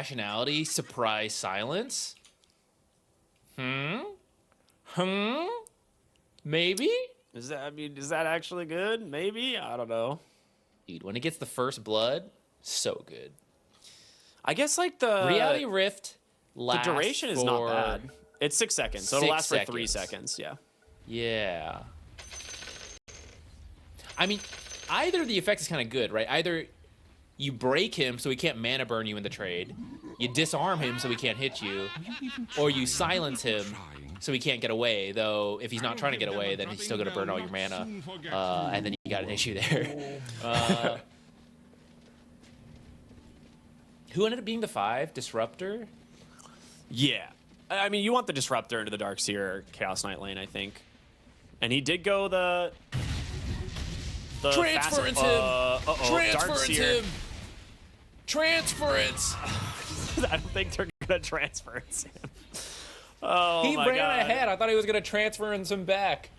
Rationality, surprise silence? Maybe? Is that actually good? Maybe? I don't know. Dude, when it gets the first blood, so good. I guess like the Reality Rift lasts the duration is not bad. It's 6 seconds, so it'll last for 3 seconds. Yeah. Yeah. I mean, either the effect is kind of good, right? Either you break him so he can't mana burn you in the trade, you disarm him so he can't hit you, or you silence him so he can't get away, though if he's not trying to get away, then he's still going to burn all your mana, and then you got an issue there. Who ended up being the 5? Disruptor? Yeah. I mean, you want the Disruptor into the Darkseer Chaos Knight lane, I think. And he did go the Transference him! Transference Darkseer. him! Transference! I don't think they're gonna transference him. Oh, He my ran God. ahead. I thought he was going to transference him back.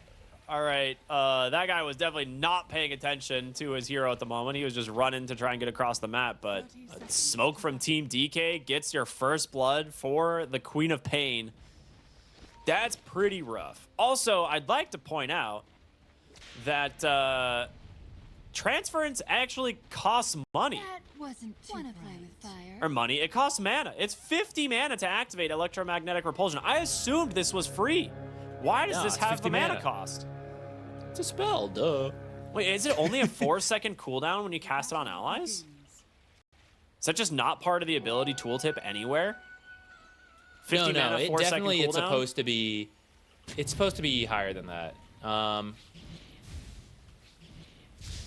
All right, that guy was definitely not paying attention to his hero at the moment. He was just running to try and get across the map, but smoke from TeamDk gets your first blood for the Queen of Pain. That's pretty rough. Also, I'd like to point out that transference actually costs money. That wasn't too play with fire. Or money, it costs mana. It's 50 mana to activate electromagnetic repulsion. I assumed this was free. Why does this it's have 50 a mana mana. cost? It's a spell, duh. Wait, is it only a 4-second cooldown when you cast it on allies? Is that just not part of the ability tooltip anywhere? 50 No, mana, it 4-second definitely cooldown? it's supposed to be. It's supposed to be higher than that.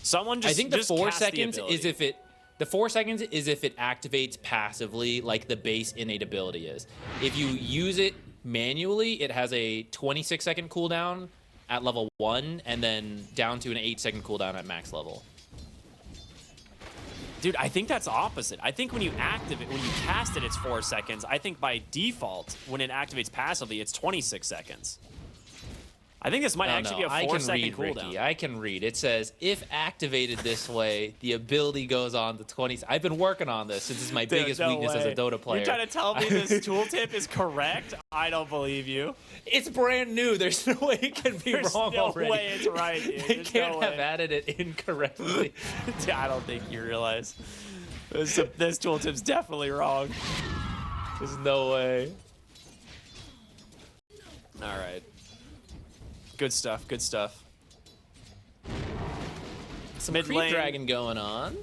Someone just I think the just 4 cast the seconds ability. is if it. The 4 seconds is if it activates passively, like the base innate ability is. If you use it manually, it has a 26-second cooldown at level 1, and then down to an 8-second cooldown at max level. Dude, I think that's opposite. I think when you activate, when you cast it, it's 4 seconds. I think by default, when it activates passively, it's 26 seconds. I think this might actually be a 4-second cooldown. Ricky. I can read. It says, if activated this way, the ability goes on to 20. I've been working on this since it's my biggest weakness as a Dota player. You're trying to tell me this tooltip is correct? I don't believe you. It's brand new. There's no way it can be wrong no already. way it's right, dude. They There's can't no have way. added it incorrectly. I don't think you realize. This tooltip's definitely wrong. There's no way. All right. Good stuff. Good stuff. Some Mid creep lane. dragon going on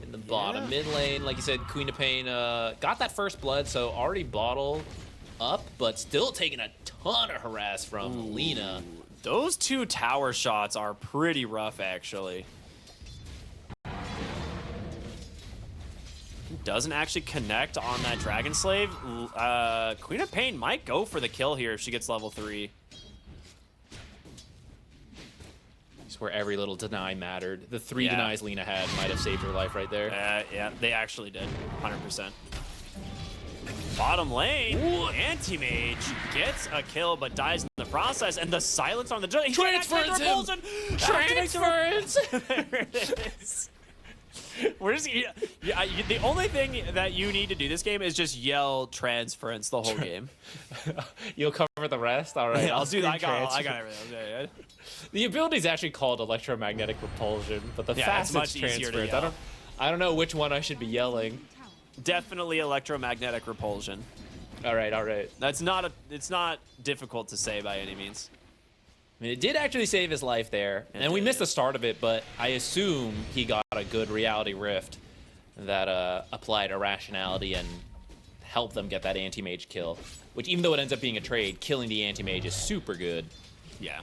in the bottom. Mid lane, like you said, Queen of Pain got that first blood, so already bottle up, but still taking a ton of harass from Lena. Those 2 tower shots are pretty rough, actually. Doesn't actually connect on that Dragon Slave. Queen of Pain might go for the kill here if she gets level 3. It's where every little deny mattered. The 3 Yeah. denies Lena had might have saved her life right there. Yeah, they actually did. 100%. Bottom lane, Anti-Mage gets a kill but dies in the process, and the silence on the Transference him! Transference! There it is. We're just, the only thing that you need to do this game is just yell transference the whole game. You'll cover the rest? All right, I'll do that. scream I got transfer. everything. The ability is actually called electromagnetic repulsion, but the Yeah, it's fastest much easier to transference. yell. I don't know which one I should be yelling. Definitely electromagnetic repulsion. All right, all right. It's not difficult to say by any means. I mean, it did actually save his life there, and we missed the start of it, but I assume he got a good reality rift that applied irrationality and helped them get that anti-mage kill, which even though it ends up being a trade, killing the anti-mage is super good. Yeah.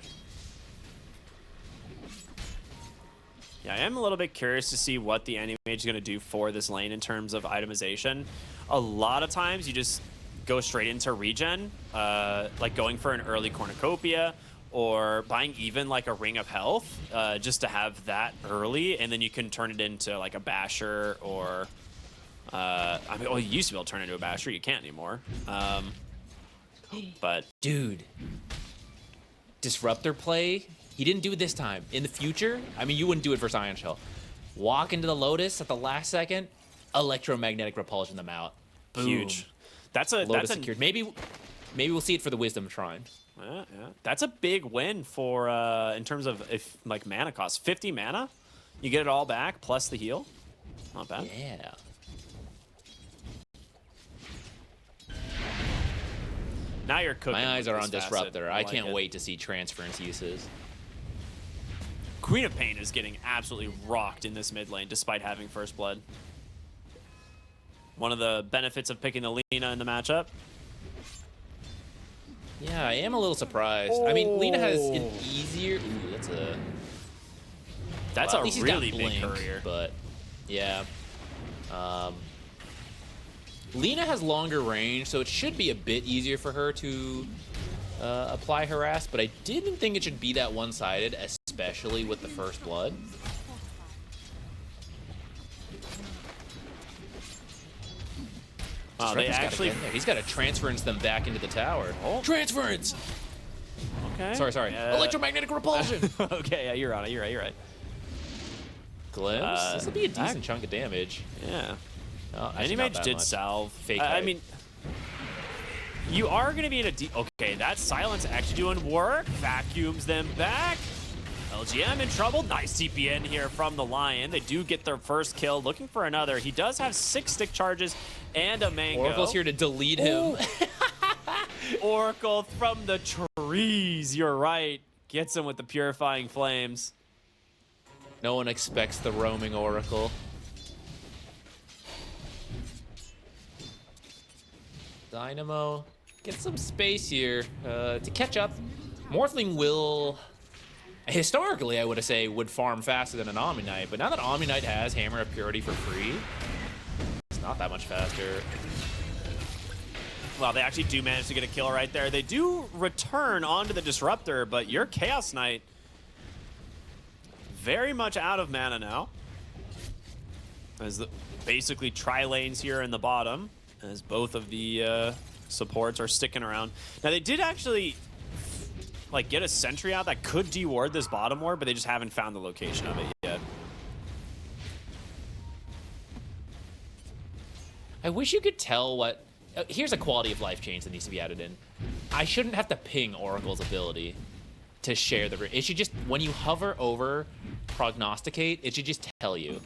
Yeah, I am a little bit curious to see what the anti-mage is going to do for this lane in terms of itemization. A lot of times you just go straight into regen, like going for an early cornucopia, or buying even like a ring of health, just to have that early, and then you can turn it into like a basher, or I mean, well, you used to be able to turn it into a basher. You can't anymore. But Dude, disruptor play. He didn't do it this time. In the future, I mean, you wouldn't do it for Iron Shell. Walk into the Lotus at the last second, electromagnetic repulsion them out. Huge. That's a Lotus secured. Maybe we'll see it for the Wisdom Shrine. Yeah. That's a big win for in terms of like mana cost. 50 mana, you get it all back plus the heal. Not bad. Yeah. Now you're cooking. My eyes are with on this Disruptor. facet. I like can't it. wait to see transference uses. Queen of Pain is getting absolutely rocked in this mid lane despite having first blood. One of the benefits of picking the Lina in the matchup. Yeah, I am a little surprised. I mean, Lina has an easier. Ooh, that's Well, at least a he's got really big Blink, courier. but yeah. Lina has longer range, so it should be a bit easier for her to apply harass, but I didn't think it should be that one-sided, especially with the first blood. Oh, they actually. He's got to transference them back into the tower. Oh. Transference! Okay. Sorry. Electromagnetic repulsion! Okay, yeah, you're on it. You're right. Glimpse? This will be a decent back- chunk of damage. Yeah. Oh, actually Any not mage that did much. salve. Fake I hype. mean, you are going to be in a okay, that silence actually doing work. Vacuums them back. LGM in trouble. Nice TPN here from the Lion. They do get their first kill. Looking for another. He does have 6 stick charges and a mango. Oracle's here to delete him. Oracle from the trees. You're right. Gets him with the purifying flames. No one expects the roaming Oracle. Dynamo, get some space here to catch up. Morphling will, historically, I would say, would farm faster than an Omni Knight, but now that Omni Knight has Hammer of Purity for free, it's not that much faster. Well, they actually do manage to get a kill right there. They do return onto the Disruptor, but your Chaos Knight very much out of mana now. As basically tri-lanes here in the bottom, as both of the supports are sticking around. Now, they did actually like get a sentry out that could deward this bottom ward, but they just haven't found the location of it yet. I wish you could tell what... here's a quality of life change that needs to be added in. I shouldn't have to ping Oracle's ability to share the... It should just, when you hover over prognosticate, it should just tell you.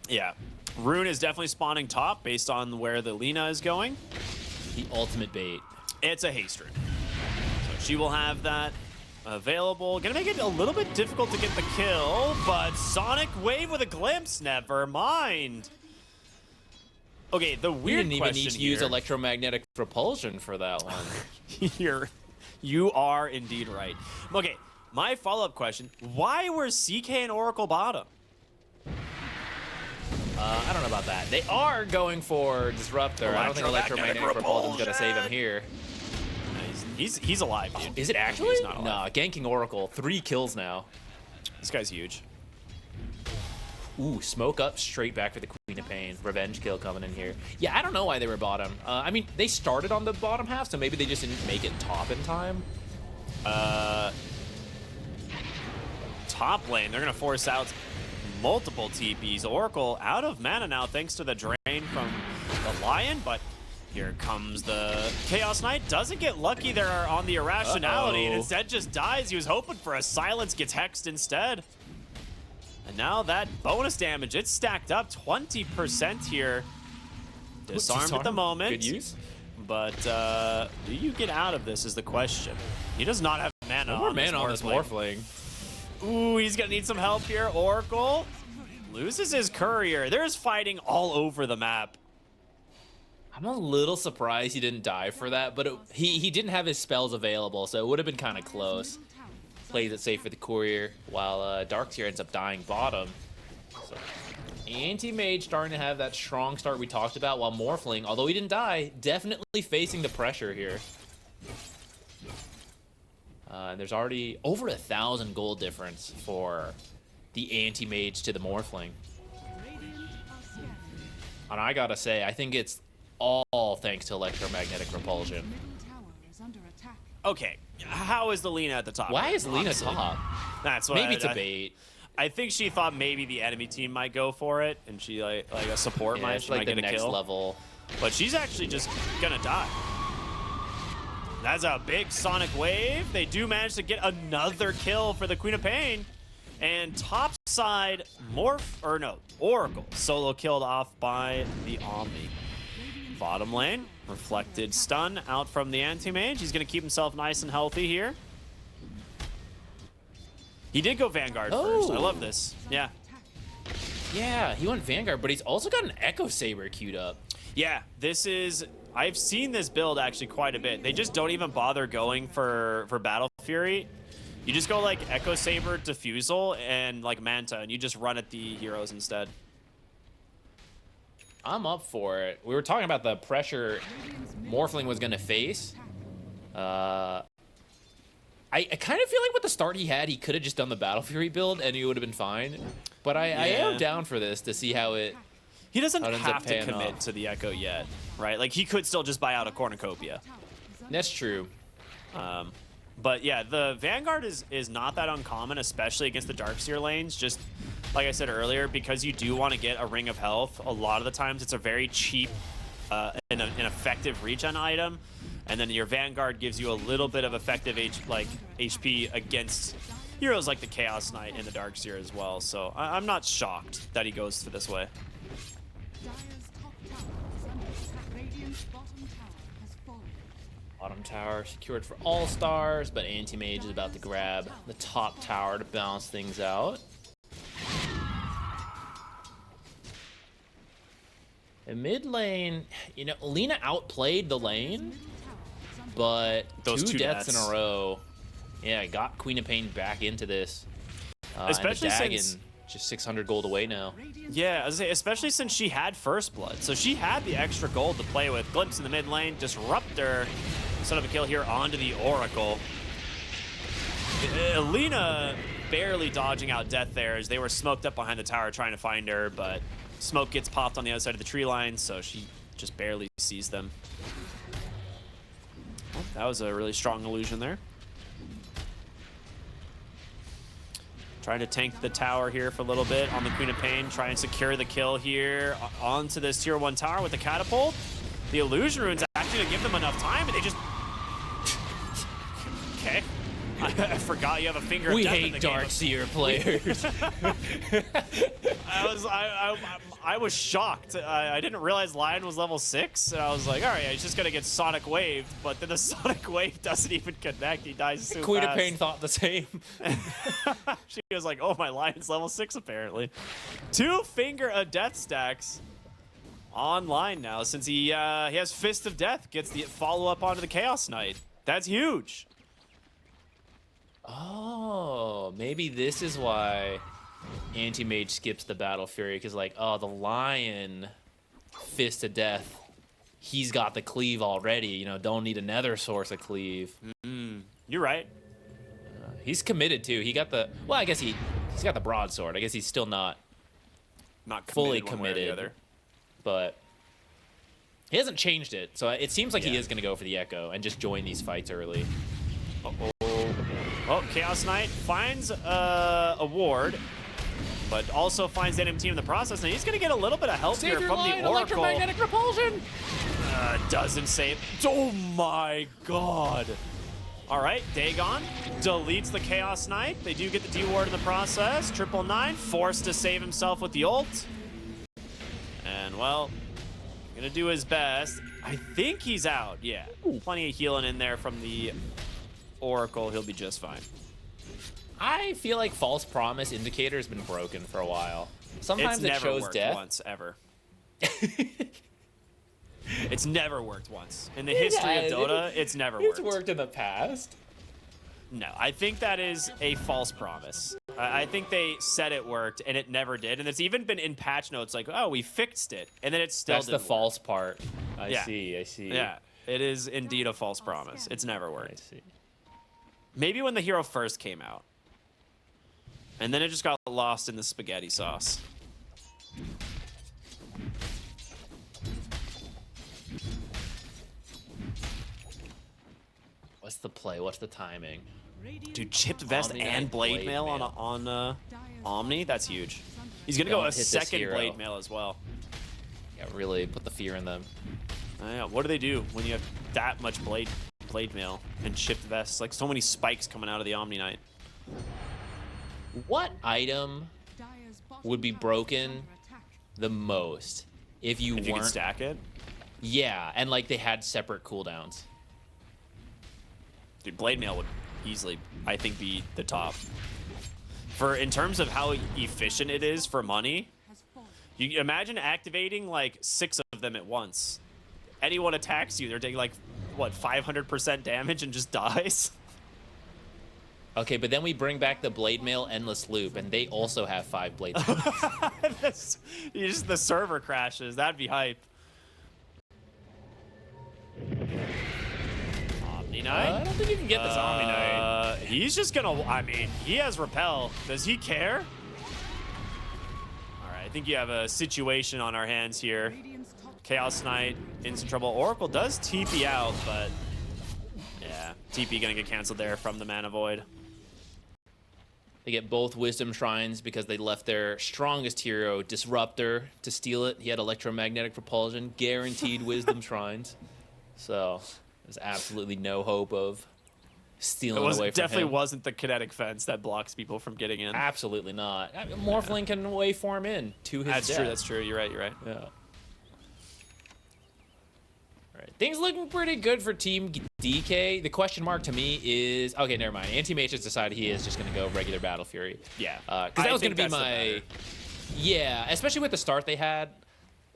Yeah. Rune is definitely spawning top based on where the Lina is going. The ultimate bait. It's a haste rune. So she will have that available. Gonna make it a little bit difficult to get the kill, but Sonic Wave with a glimpse, never mind. Okay, the We weird didn't even question need to use here- electromagnetic repulsion for that one. You are indeed right. Okay, my follow-up question, why were CK and Oracle bottom? I don't know about that. They are going for Disruptor. I don't think electromagnetic repulsion's gonna save him here. He's alive, dude. Is it actually? He's not alive. Nah, ganking Oracle. 3 kills now. This guy's huge. Ooh, smoke up straight back for the Queen of Pain. Revenge kill coming in here. Yeah, I don't know why they were bottom. I mean, they started on the bottom half, so maybe they just didn't make it top in time. Top lane, they're gonna force out multiple TPs. Oracle out of mana now thanks to the drain from the Lion, but here comes the Chaos Knight. Doesn't get lucky there on the irrationality and instead just dies. He was hoping for a silence, gets hexed instead. And now that bonus damage, it's stacked up 20% here. Disarmed at the moment. Good use. But do you get out of this is the question. He does not have mana No more on this mana on this Morphling. Morphling. Ooh, he's gonna need some help here. Oracle loses his courier. There's fighting all over the map. I'm a little surprised he didn't die for that, but he didn't have his spells available, so it would have been kind of close. Plays it safe for the courier, while Darkseer ends up dying bottom. So, Anti-Mage starting to have that strong start we talked about, while Morphling, although he didn't die, definitely facing the pressure here. There's already over 1,000 gold difference for the Anti-Mage to the Morphling. And I gotta say, I think it's all thanks to electromagnetic repulsion. Okay, how is the Lina at the top? Why is Lina Honestly. top? That's what Maybe it's a bait. I think she thought maybe the enemy team might go for it, and she like a support Yeah, might, it's she like might the get a next kill. level. But she's actually just gonna die. That's a big Sonic Wave. They do manage to get another kill for the Queen of Pain. And top side, Oracle solo killed off by the Omni. Bottom lane, reflected stun out from the anti-mage. He's gonna keep himself nice and healthy here. He did go Vanguard first. I love this. Yeah. Yeah, he went Vanguard, but he's also got an Echo Saber queued up. Yeah, this is... I've seen this build actually quite a bit. They just don't even bother going for Battle Fury. You just go like Echo Saber, Diffusal, and like Manta, and you just run at the heroes instead. I'm up for it. We were talking about the pressure Morphling was going to face. I kind of feel like with the start he had, he could have just done the Battle Fury build and he would have been fine. But I am down for this to see how it... He doesn't ends up have to paying commit off. to the Echo yet, right? Like, he could still just buy out a Cornucopia. That's true. But yeah, the Vanguard is not that uncommon, especially against the Darkseer lanes. Just like I said earlier, because you do want to get a Ring of Health, a lot of the times it's a very cheap and an effective regen item. And then your Vanguard gives you a little bit of effective HP against heroes like the Chaos Knight and the Darkseer as well. So I'm not shocked that he goes for this way. Bottom tower secured for ALLSTARS, but Anti-Mage is about to grab the top tower to balance things out. In mid lane, you know, Lina outplayed the lane, but Those two two deaths in deaths. a row. Yeah, got Queen of Pain back into this. Especially and the Dagon, since- just 600 gold away now. Yeah, I was gonna say, especially since she had First Blood. So she had the extra gold to play with. Glimpse in the mid lane, Disruptor. Set up a kill here onto the Oracle. Lina barely dodging out death there as they were smoked up behind the tower trying to find her, but smoke gets popped on the other side of the tree line, so she just barely sees them. Oh, that was a really strong illusion there. Trying to tank the tower here for a little bit on the Queen of Pain. Try and secure the kill here onto this tier 1 tower with the catapult. The illusion rune's actually going to give them enough time, and they just... Okay. I forgot you have a finger of We death in hate the game. Darkseer players. I was shocked. I didn't realize Lion was level 6, and I was like, all right, he's just going to get Sonic Waved, but then the Sonic Wave doesn't even connect. He dies so Queen fast. of Pain thought the same. She was like, oh, my Lion's level 6 apparently. 2 Finger of Death stacks online now since he has Fist of Death, gets the follow-up onto the Chaos Knight. That's huge. Oh, maybe this is why Anti-Mage skips the Battle Fury, because like, oh, the Lion Fist of Death, he's got the cleave already, you know, don't need another source of cleave. You're right. He's committed too. He got the, well, I guess he's got the broadsword. I guess he's still not Not fully committed one way or the committed, other. but he hasn't changed it. So it seems like he Yeah. is going to go for the Echo and just join these fights early. Oh, Chaos Knight finds a ward, but also finds the enemy team in the process, and he's going to get a little bit of help here from the Oracle. Electromagnetic repulsion. Doesn't save. Oh my god. All right, Dagon deletes the Chaos Knight. They do get the D-ward in the process. 999 forced to save himself with the ult. And, well, going to do his best. I think he's out, yeah. Plenty of healing in there from the Oracle. He'll be just fine. I feel like False Promise Indicator has been broken for a while. Sometimes It's it never shows worked death. once, ever. It's never worked once. In the history of Dota, it's never worked. It's worked in the past. No, I think that is a false promise. I think they said it worked, and it never did. And it's even been in patch notes like, oh, we fixed it. And then it still That's the didn't work. false part. I Yeah. see. Yeah, it is indeed a false promise. It's never I worked. see. Maybe when the hero first came out. And then it just got lost in the spaghetti sauce. What's the play? What's the timing? Dude, chipped vest Omni and Knight blade mail Blade on Omni, that's huge. He's gonna go Don't a hit this second hero. blade mail as well. Yeah, really put the fear in them. Yeah, what do they do when you have that much blade mail and chipped vests? Like so many spikes coming out of the Omni Knight. What item would be broken the most if you If you weren't? can stack it. Yeah, and like they had separate cooldowns. Dude, blade mail would easily, I think, be the top. For in terms of how efficient it is for money, you imagine activating like 6 of them at once. Anyone attacks you, they're taking like what 500% damage and just dies. Okay, but then we bring back the blade mail endless loop, and they also have 5 blade mail. The server crashes. That'd be hype. Omni Knight. I don't think you can get this Omni Knight. He's just gonna. I mean, he has repel. Does he care? All right, I think you have a situation on our hands here. Chaos Knight in some trouble. Oracle does TP out, but yeah, TP gonna get canceled there from the Mana Void. They get both Wisdom Shrines because they left their strongest hero, Disruptor, to steal it. He had electromagnetic propulsion, guaranteed Wisdom Shrines. So there's absolutely no hope of stealing away from Definitely him. wasn't the kinetic fence that blocks people from getting in. Absolutely not. I mean, Morphling can waveform in to his That's death. true. That's true. You're right. You're right. Yeah. All right. Things looking pretty good for Team DK. The question mark to me is, okay, never mind. Anti-Mage has decided he is just going to go regular Battle Fury. Yeah. Because that I was going think to be that's the my... better. Yeah, especially with the start they had.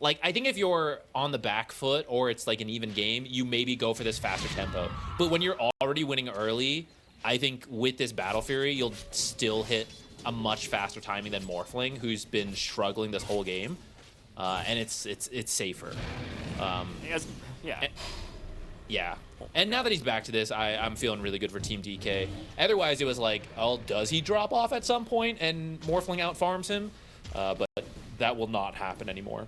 Like, I think if you're on the back foot or it's like an even game, you maybe go for this faster tempo. But when you're already winning early, I think with this Battle Fury, you'll still hit a much faster timing than Morphling, who's been struggling this whole game. And it's safer. Yeah. Yeah. And now that he's back to this, I'm feeling really good for Team DK. Otherwise, it was like, oh, does he drop off at some point and Morphling outfarms him? But that will not happen anymore.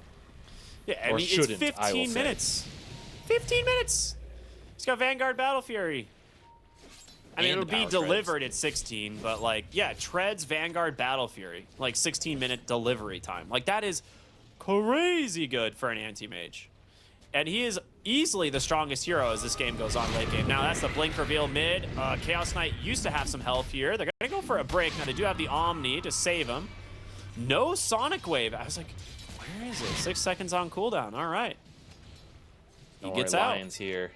Yeah, I Or mean, it's shouldn't, I will 15 say. minutes. 15 minutes. He's got Vanguard Battle Fury. I mean, And it'll the be power delivered at 16, but like, yeah, Treads Vanguard Battle Fury, like 16-minute delivery time. Like that is crazy good for an anti-mage. And he is easily the strongest hero as this game goes on late game. Now that's the blink reveal mid. Chaos Knight used to have some health here. They're gonna go for a break. Now they do have the Omni to save him. No Sonic Wave. I was like, where is it? 6 seconds on cooldown. All right. He Don't gets worry, out. Lion's here,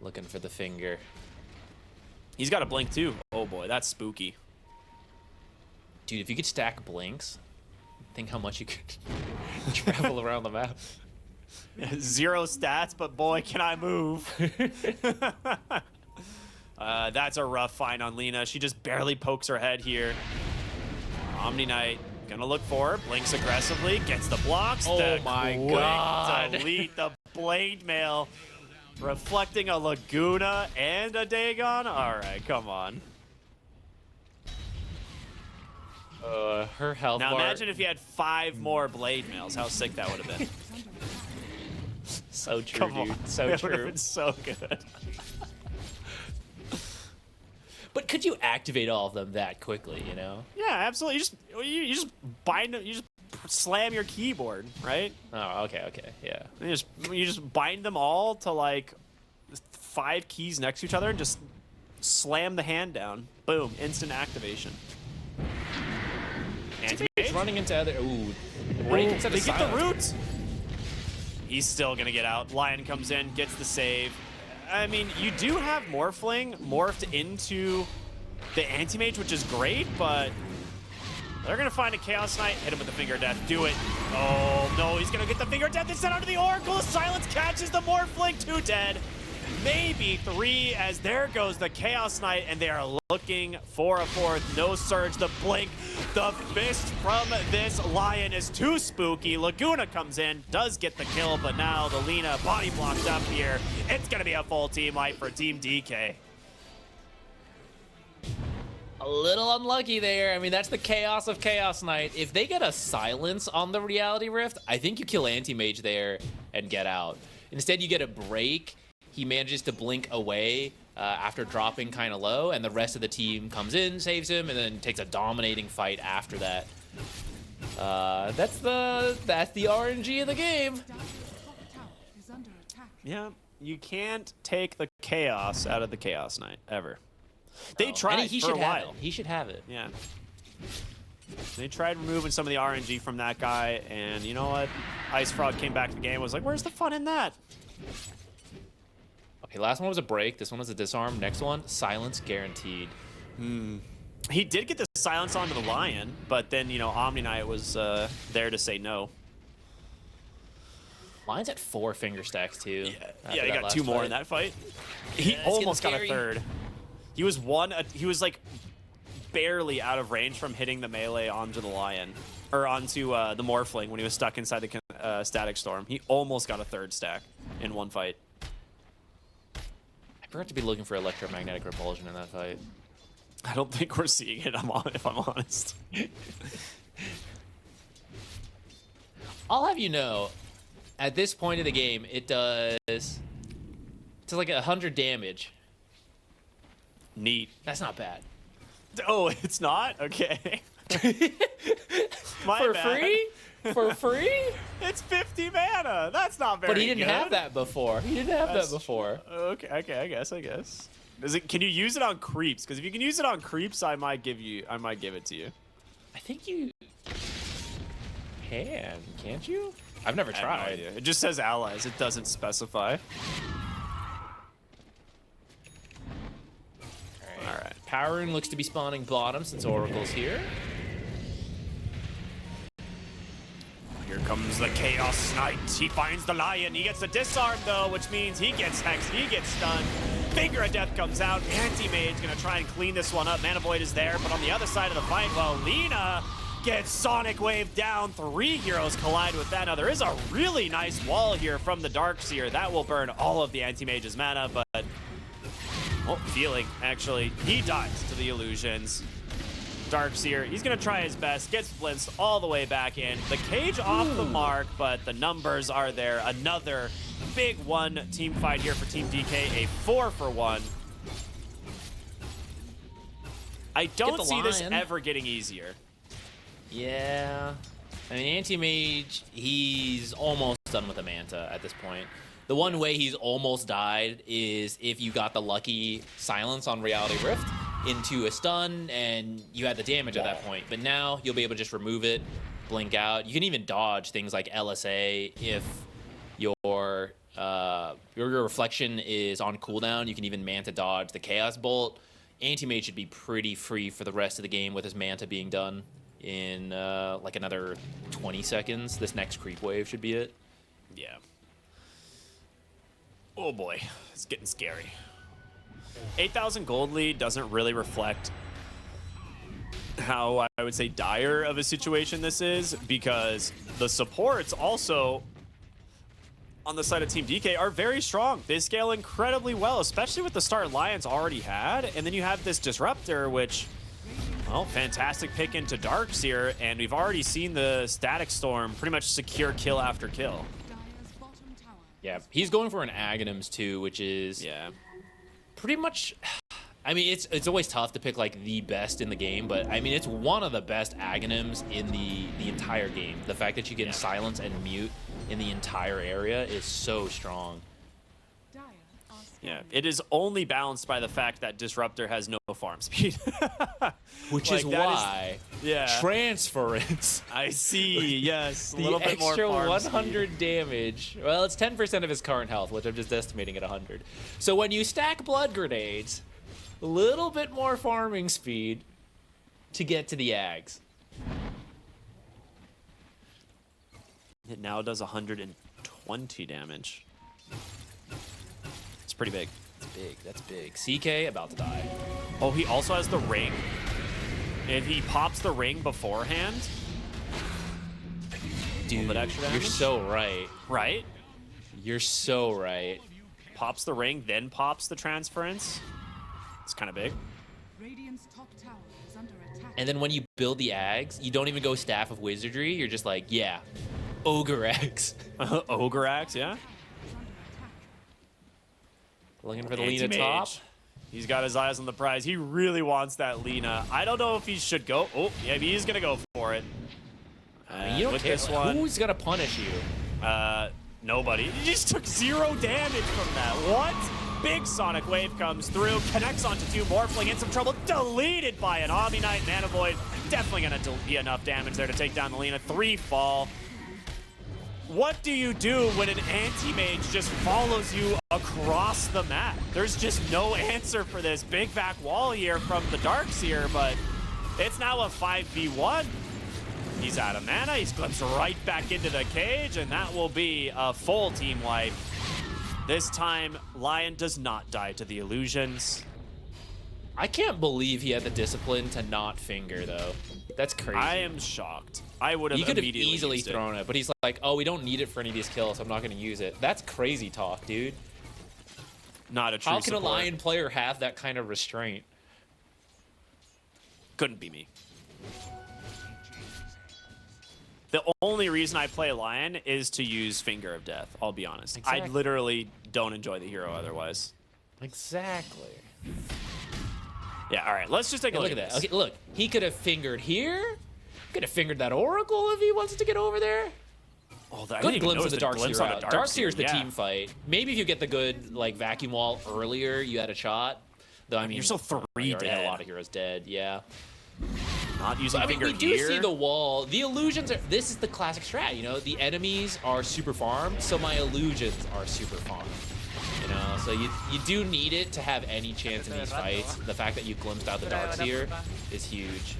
looking for the finger. He's got a blink too. Oh boy, that's spooky. Dude, if you could stack blinks, think how much you could travel around the map. 0 stats, but boy, can I move. That's a rough find on Lina. She just barely pokes her head here. Omni Knight gonna look for her, blinks aggressively, gets the blocks. Oh the my quick God. Delete the blade mail, reflecting a Laguna and a Dagon. All right, come on. Her health Now bar, imagine if you had 5 more blade mails. How sick that would have been. so true, Come dude. on. So It would have true. been so good. But could you activate all of them that quickly, you know? Yeah, absolutely. You just bind them. You just slam your keyboard, right? Oh, okay, yeah. You just bind them all to like 5 keys next to each other and just slam the hand down. Boom! Instant activation. He's running into other. Ooh, break instead They of get the silence. root. He's still gonna get out. Lion comes in, gets the save. I mean, you do have Morphling morphed into the Anti-Mage, which is great, but they're gonna find a Chaos Knight, hit him with the Finger of Death, do it. Oh no, he's gonna get the Finger of Death instead onto the Oracle. Silence catches the Morphling, 2 dead. Maybe 3, as there goes the Chaos Knight, and they are looking for a 4th. No Surge, the blink, the fist from this Lion is too spooky. Laguna comes in, does get the kill, but now the Lina body blocked up here. It's gonna be a full team wipe for Team DK. A little unlucky there. I mean, that's the chaos of Chaos Knight. If they get a silence on the Reality Rift, I think you kill Anti-Mage there and get out. Instead, you get a break. he manages to blink away after dropping kind of low, and the rest of the team comes in, saves him, and then takes a dominating fight after that. That's the RNG of the game. Yeah, you can't take the chaos out of the Chaos Knight ever. They tried and he for a should have while. it. He should have it. Yeah. They tried removing some of the RNG from that guy, and you know what? Ice Frog came back to the game and was like, where's the fun in that? Okay, last one was a break. This one was a disarm. Next one, silence guaranteed. He did get the silence onto the Lion, but then, you know, Omni Knight was there to say no. Lion's at 4 finger stacks, too. Yeah, he got 2 more in that fight. He almost got a third. He was like barely out of range from hitting the melee onto the Lion, or onto the Morphling when he was stuck inside the Static Storm. He almost got a 3rd stack in one fight. I forgot to be looking for electromagnetic repulsion in that fight. I don't think we're seeing it, if I'm honest. I'll have you know, at this point of the game, it does like 100 damage. Neat. That's not bad. Oh, it's not? Okay. My For bad. free? For free? It's 50 mana. That's not very good. But he didn't have that before. He didn't have that before. Okay, I guess. Can you use it on creeps? Because if you can use it on creeps, I might give it to you. I think you can, can't you? I've never I have no tried. idea. It just says allies. It doesn't specify. All right. Power Rune looks to be spawning bottom since Oracle's here. Here comes the Chaos Knight. He finds the Lion. He gets the disarm, though, which means he gets hexed. He gets stunned. Finger of Death comes out. Anti-Mage's going to try and clean this one up. Mana Void is there, but on the other side of the fight, well, Lina gets Sonic Wave down. 3 heroes collide with that. Now, there is a really nice wall here from the Darkseer. That will burn all of the Anti-Mage's mana, but... oh, feeling, actually. He dies to the illusions. Darkseer, he's going to try his best, gets blitzed all the way back in. The cage off the mark, but the numbers are there. Another big team fight here for TeamDk, a 4-for-1. I don't see this ever getting easier. Yeah. I mean, Anti-Mage, he's almost done with the Manta at this point. The one way he's almost died is if you got the lucky silence on Reality Rift into a stun and you had the damage at that point. But now you'll be able to just remove it, blink out. You can even dodge things like LSA if your reflection is on cooldown. You can even Manta dodge the Chaos Bolt. Anti-Mage should be pretty free for the rest of the game with his Manta being done in like another 20 seconds. This next creep wave should be it. Yeah. Oh boy, it's getting scary. 8,000 gold lead doesn't really reflect how I would say dire of a situation this is, because the supports also on the side of TeamDk are very strong. They scale incredibly well, especially with the start Lions already had, and then you have this Disruptor, which, well, fantastic pick into Darkseer, and we've already seen the Static Storm pretty much secure kill after kill. Yeah, he's going for an Aghanims too, which is pretty much. I mean, it's always tough to pick like the best in the game, but I mean it's one of the best Aghanims in the entire game. The fact that you can silence and mute in the entire area is so strong. Yeah, it is only balanced by the fact that Disruptor has no farm speed. Which is why Transference. I see, yes. The a little bit more extra farm 100 speed. damage. Well, it's 10% of his current health, which I'm just estimating at 100. So when you stack Blood Grenades, a little bit more farming speed to get to the Ags. It now does 120 damage. It's pretty big. It's big. That's big. CK about to die. Oh, he also has the ring. If he pops the ring beforehand, dude, extra you're damage? so right. Right? You're so right. Pops the ring, then pops the transference. It's kind of big. And then when you build the Ags, you don't even go Staff of Wizardry. You're just like, yeah, Ogre Ags. Ogre Axe, yeah. Looking for the Lina top. He's got his eyes on the prize. He really wants that Lina. I don't know if he should go. Oh, yeah, he's going to go for it. You don't with care. this one, Who's going to punish you? nobody. He just took 0 damage from that. What? Big Sonic Wave comes through, connects onto 2 Morphling, in some trouble, deleted by an Omni Knight. Mana Void, definitely going to be enough damage there to take down the Lina. 3 fall. What do you do when an anti-mage just follows you across the map? There's just no answer for this. Big back wall here from the Darkseer, but it's now a 5v1. He's out of mana, he's glimpsed right back into the cage, and that will be a full team wipe. This time, Lion does not die to the illusions. I can't believe he had the discipline to not finger, though. That's crazy. I am shocked. I would have He could have immediately easily used thrown it, but he's like, oh, we don't need it for any of these kills, so I'm not going to use it. That's crazy talk, dude. Not a true How can support. a Lion player have that kind of restraint? Couldn't be me. The only reason I play Lion is to use Finger of Death, I'll be honest. Exactly. I literally don't enjoy the hero otherwise. Exactly. Yeah, all right, let's just take a Look look at that. this. Okay, look. He could have fingered here. Could have fingered that Oracle if he wants to get over there. Oh, I Good didn't even glimpse of notice the glimpse Darkseer on route. the Darkseer's the yeah. team fight. Maybe if you get the good like vacuum wall earlier, you had a shot. Though I mean, you're still 3 you already had dead. a lot of heroes dead. Yeah. Not using I mean, Finger we do here. see the wall. The illusions are. This is the classic strat. You know, the enemies are super farmed, so my illusions are super farmed. You know, so you do need it to have any chance in these fights. The fact that you glimpsed out the Darkseer is huge.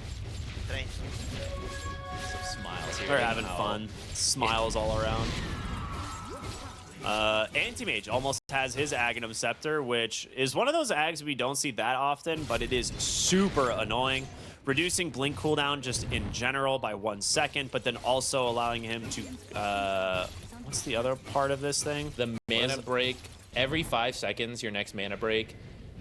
Some smiles here. They're having Oh. fun. Smiles all around. Anti-Mage almost has his Aghanim Scepter, which is one of those Ags we don't see that often, but it is super annoying. Reducing blink cooldown just in general by 1 second, but then also allowing him to, what's the other part of this thing? The mana break, every 5 seconds, your next mana break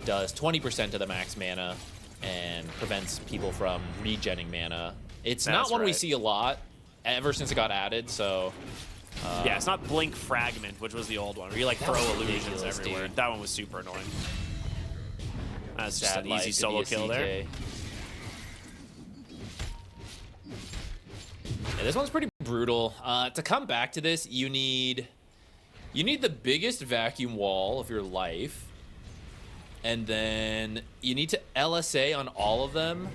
does 20% of the max mana and prevents people from regenning mana. It's not That's one we right. see a lot ever since it got added, so... Yeah, it's not Blink Fragment, which was the old one, where you like throw was illusions ridiculous, everywhere. dude. That one was super annoying. That's just sad an life easy to solo be a kill there. CK. Yeah, this one's pretty brutal. To come back to this, you need the biggest vacuum wall of your life, and then you need to LSA on all of them.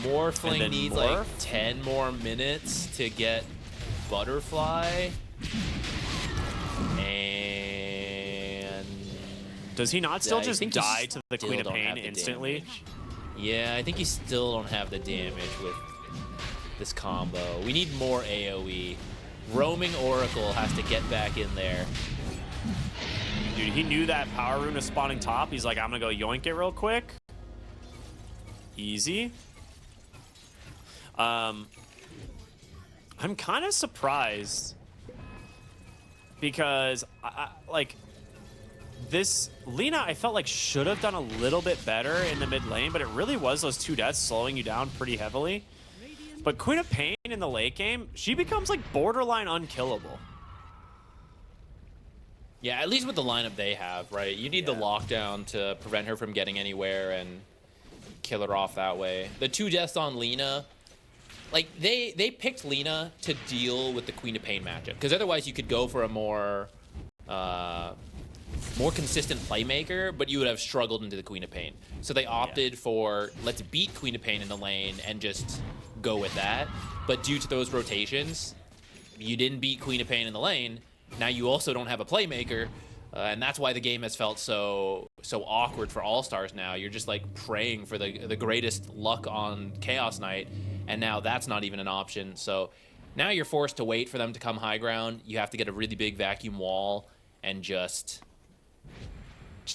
Morphling needs like 10 more minutes to get Butterfly, and Does he not still I just think you die to the still Queen of don't Pain have the instantly? damage. Yeah, I think you still don't have the damage with this combo. We need more AoE. Roaming Oracle has to get back in there. Dude, he knew that power rune was spawning top. He's like, I'm gonna go yoink it real quick. Easy. I'm kind of surprised because like this Lina, I felt like should have done a little bit better in the mid lane, but it really was those 2 deaths slowing you down pretty heavily. But Queen of Pain in the late game, she becomes like borderline unkillable. Yeah, at least with the lineup they have, right? You need the lockdown to prevent her from getting anywhere and kill her off that way. The 2 deaths on Lina, like they picked Lina to deal with the Queen of Pain matchup, because otherwise you could go for a more consistent playmaker, but you would have struggled into the Queen of Pain. So they opted for, let's beat Queen of Pain in the lane and just go with that. But due to those rotations, you didn't beat Queen of Pain in the lane. Now you also don't have a playmaker, and that's why the game has felt so awkward for ALLSTARS now. You're just like praying for the greatest luck on Chaos Knight, and now that's not even an option. So now you're forced to wait for them to come high ground. You have to get a really big vacuum wall and just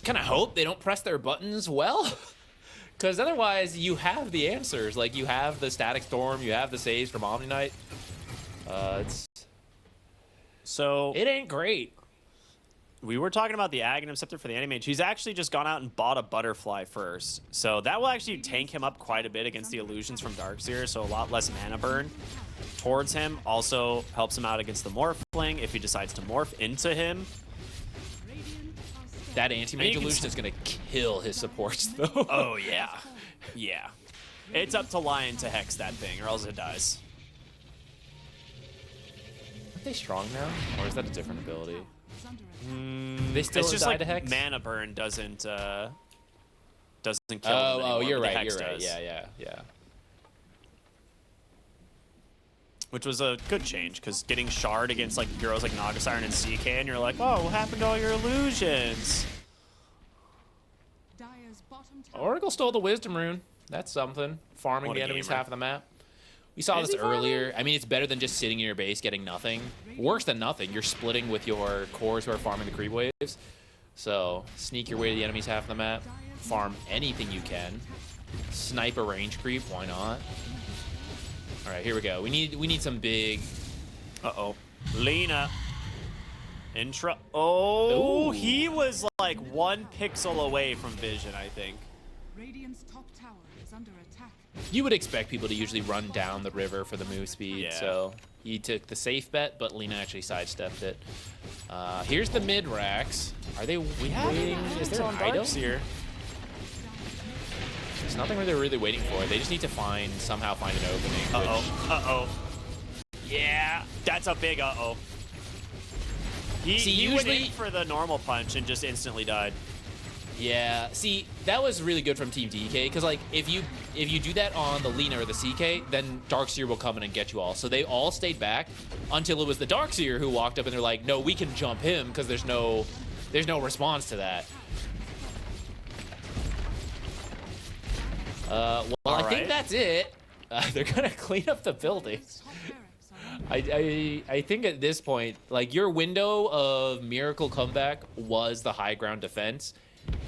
kind of hope they don't press their buttons well. Because otherwise you have the answers. Like you have the Static Storm, you have the saves from Omni Knight. So It ain't great. we were talking about the Aghanim Scepter for the Anti-Mage. He's actually just gone out and bought a Butterfly first. So that will actually tank him up quite a bit against the illusions from Darkseer, so a lot less mana burn towards him. Also helps him out against the Morphling if he decides to morph into him. That anti-mage illusion is going to kill his supports, though. Oh, yeah. Yeah. It's up to Lion to hex that thing, or else it dies. Are they strong now? Or is that a different ability? They still It's just die like to hex? mana burn doesn't kill them Oh, anymore, you're but the right, hex you're right. does. Yeah. Which was a good change, because getting shard against like heroes like Naga Siren and CK, and you're like, oh, what happened to all your illusions? Oracle stole the Wisdom Rune. That's something. Farming What the a enemy's gamer. half of the map. We saw Is this he farming? earlier. I mean, it's better than just sitting in your base getting nothing. Worse than nothing. You're splitting with your cores who are farming the creep waves. So sneak your way to the enemy's half of the map. Farm anything you can. Snipe a range creep. Why not? All right, here we go. We need some big. Uh-oh. Lena. Oh, Ooh. he was like 1 pixel away from vision, I think. Radiant's top tower is under attack. You would expect people to usually run down the river for the move speed. Yeah. So he took the safe bet, but Lena actually sidestepped it. Here's the mid racks. Are they waiting? Is there an item? here? There's nothing they're really waiting for. They just need to somehow find an opening. Uh-oh. Yeah, that's a big uh-oh. He went usually- in for the normal punch and just instantly died. Yeah. See, that was really good from TeamDk because like if you do that on the Lena or the CK, then Darkseer will come in and get you all. So they all stayed back until it was the Darkseer who walked up and they're like, no, we can jump him because there's no response to that. Well, I All think right. that's it. They're gonna clean up the buildings. Top barracks are I think at this point, like your window of miracle comeback was the high ground defense,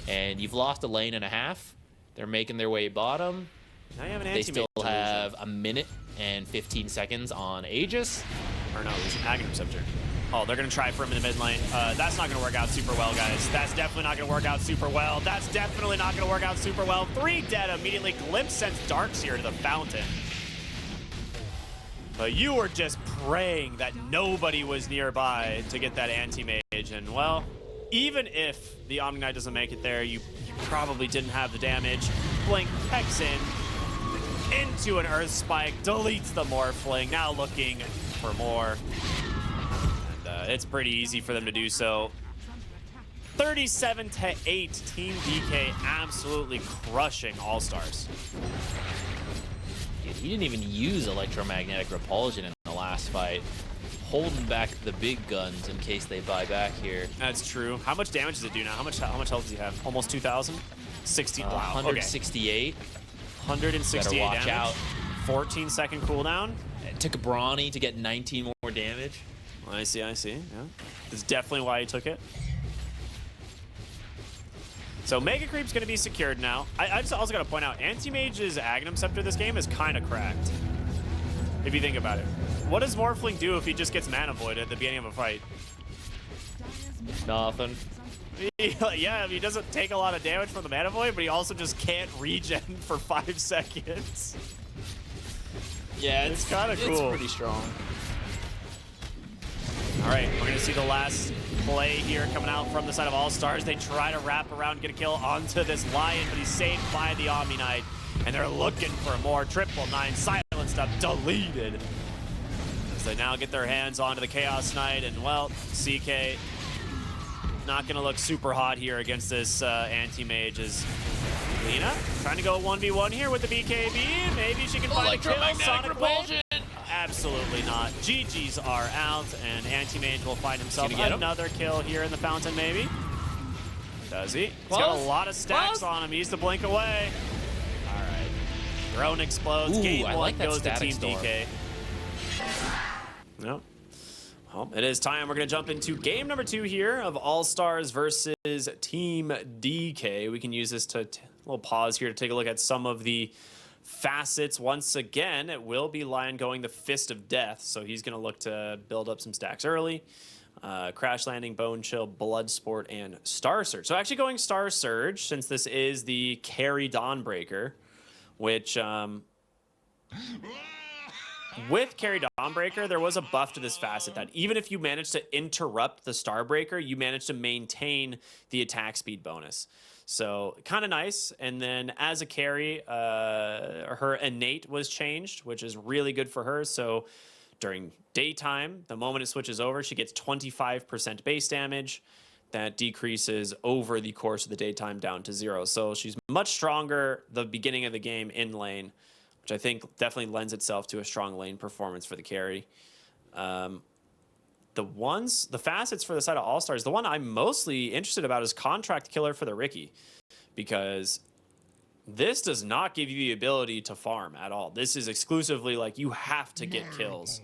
and you've lost a lane and a half. They're making their way bottom. Now you have an They anti-mage still illusion. have a minute and 15 seconds on Aegis. Or no, it was an Aghanim Scepter. Oh, they're going to try for him in the mid lane. That's not going to work out super well, guys. That's definitely not going to work out super well. That's definitely not going to work out super well. 3 dead immediately. Glimpse sends Darkseer to the fountain. But you were just praying that nobody was nearby to get that anti-mage. And, well, even if the Omni Knight doesn't make it there, you probably didn't have the damage. Blink pegs in into an Earth Spike, deletes the Morphling, now looking for more. And it's pretty easy for them to do so. 37-8, TeamDk absolutely crushing ALLSTARS. Dude, he didn't even use electromagnetic repulsion in the last fight, holding back the big guns in case they buy back here. That's true. How much damage does it do now? How much health does he have? Almost 2,000? 16. Wow. Okay. 168. 168 Better watch damage. out. 14-second cooldown. It took a Brawny to get 19 more damage. I see. Yeah. That's definitely why he took it. So Mega Creep's going to be secured now. I just also got to point out, Anti-Mage's Aghanim Scepter this game is kind of cracked. If you think about it. What does Morphling do if he just gets Mana Void at the beginning of a fight? Nothing. Yeah, he doesn't take a lot of damage from the Mana Void, but he also just can't regen for 5 seconds. Yeah, It's kinda cool. It's pretty strong. All right, we're going to see the last play here coming out from the side of ALLSTARS. They try to wrap around, get a kill onto this Lion, but he's saved by the Omni Knight. And they're looking for more. 999 silenced up, deleted. As they now get their hands onto the Chaos Knight. And, well, CK not going to look super hot here against this anti-mage. Is Lena trying to go 1v1 here with the BKB. Maybe she can find a kill. Sonic repulsion. Wave. Absolutely not. GG's are out, and Anti-Mage will find himself He's gonna get him. another kill here in the fountain, maybe. Does he? He's got Close. a lot of stacks Close. on him. He's to blink away. All right. Drone explodes. Ooh, Game I 1 like that goes to static Team storm. DK. Yep. Well, it is time. We're going to jump into game number 2 here of ALLSTARS versus Team DK. We can use this to little pause here to take a look at some of the facets. Once again, it will be Lion going the Fist of Death, so he's going to look to build up some stacks early. Crash Landing, Bone Chill, Blood Sport, and Star Surge. So actually going Star Surge, since this is the carry Dawnbreaker, which with carry Dawnbreaker, there was a buff to this facet that even if you manage to interrupt the Starbreaker, you manage to maintain the attack speed bonus. So kind of nice. And then as a carry, her innate was changed, which is really good for her. So during daytime, the moment it switches over, she gets 25% base damage. That decreases over the course of the daytime down to 0. So she's much stronger the beginning of the game in lane, which I think definitely lends itself to a strong lane performance for the carry. The facets for the side of All-Stars, the one I'm mostly interested about is Contract Killer for the Riki, because this does not give you the ability to farm at all. This is exclusively like you have to get kills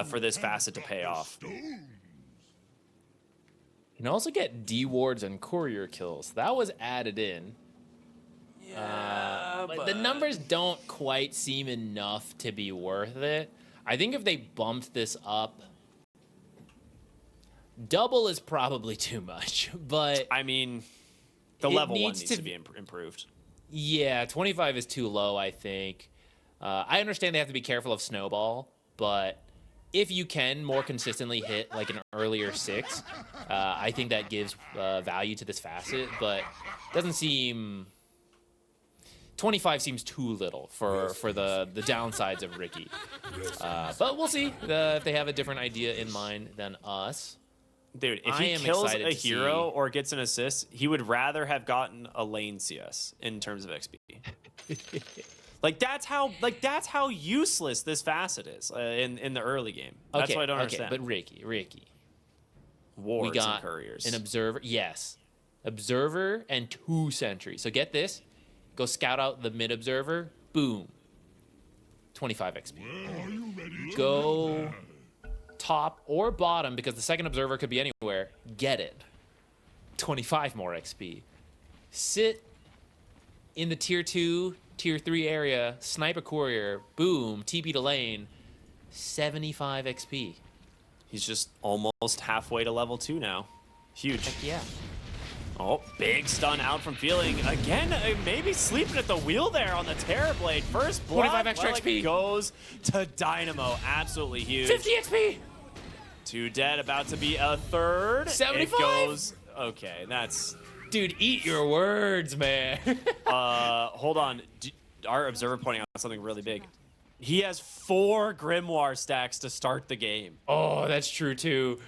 for this facet to pay off. You can also get D wards and courier kills. That was added in. But the numbers don't quite seem enough to be worth it. I think if they bumped this up, double is probably too much. But I mean, the level 1 needs to be improved. Yeah, 25 is too low, I think. I understand they have to be careful of Snowball, but if you can more consistently hit like an earlier 6, I think that gives value to this facet, but doesn't seem... 25 seems too little for the downsides of Riki. But we'll see if they have a different idea in mind than us. Dude, if he kills a hero or gets an assist, he would rather have gotten a lane CS in terms of XP. that's how useless this facet is in the early game. That's what I don't understand. But Riki. Wards we got and couriers. An observer, yes. Observer and 2 sentries. So get this. Go scout out the mid observer. Boom. 25 XP. Go top or bottom, because the second observer could be anywhere. Get it. 25 more XP. Sit in the tier 2, tier 3 area. Snipe a courier. Boom. TP to lane. 75 XP. He's just almost halfway to level 2 now. Huge. Heck yeah. Oh, big stun out from Feeling. Again, maybe sleeping at the wheel there on the Terrorblade. First blood. 25 extra XP. Goes to Dynamo. Absolutely huge. 50 XP. 2 dead, about to be a third. 75. It goes. Okay, that's. Dude, eat your words, man. Hold on. Our observer pointing out something really big. He has 4 Grimoire stacks to start the game. Oh, that's true too.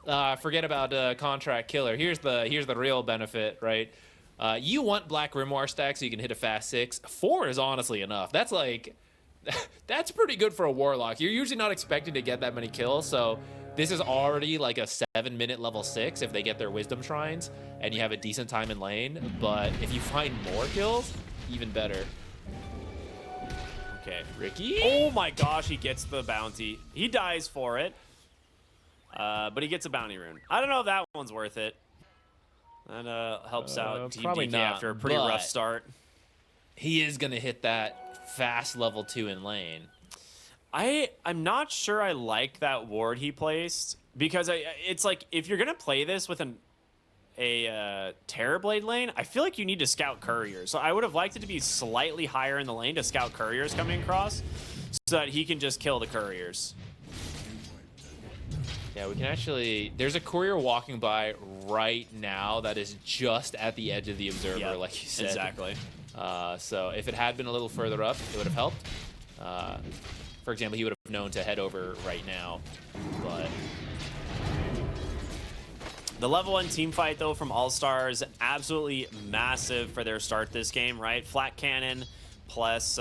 Forget about Contract Killer. Here's the real benefit, right? You want Black Grimoire stacks so you can hit a fast 6. 4 is honestly enough. That's like, that's pretty good for a Warlock. You're usually not expecting to get that many kills, so this is already like a 7-minute level 6 if they get their Wisdom Shrines and you have a decent time in lane. But if you find more kills, even better. Okay. Riki? Oh my gosh, he gets the bounty. He dies for it. But he gets a bounty rune. I don't know if that one's worth it. That helps out probably TeamDk not, after a pretty rough start. He is going to hit that fast level 2 in lane. I'm not sure I like that ward he placed, because it's like if you're going to play this with a Terrorblade lane, I feel like you need to scout couriers. So I would have liked it to be slightly higher in the lane to scout couriers coming across so that he can just kill the couriers. Yeah, we can actually... There's a courier walking by right now that is just at the edge of the observer, like you said. Exactly. So if it had been a little further up, it would have helped. For example, he would have known to head over right now, but... The level 1 team fight, though, from All-Stars, absolutely massive for their start this game, right? Flat Cannon plus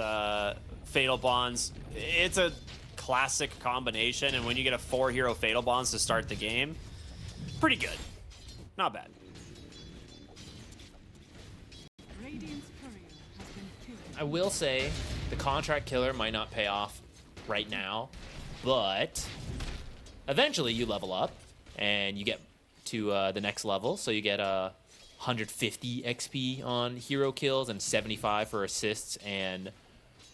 Fatal Bonds. It's a classic combination, and when you get a 4-hero Fatal Bonds to start the game, pretty good. Not bad. Radiant's courier has been killed. I will say the Contract Killer might not pay off right now, but eventually you level up and you get to the next level, so you get 150 XP on hero kills and 75 for assists and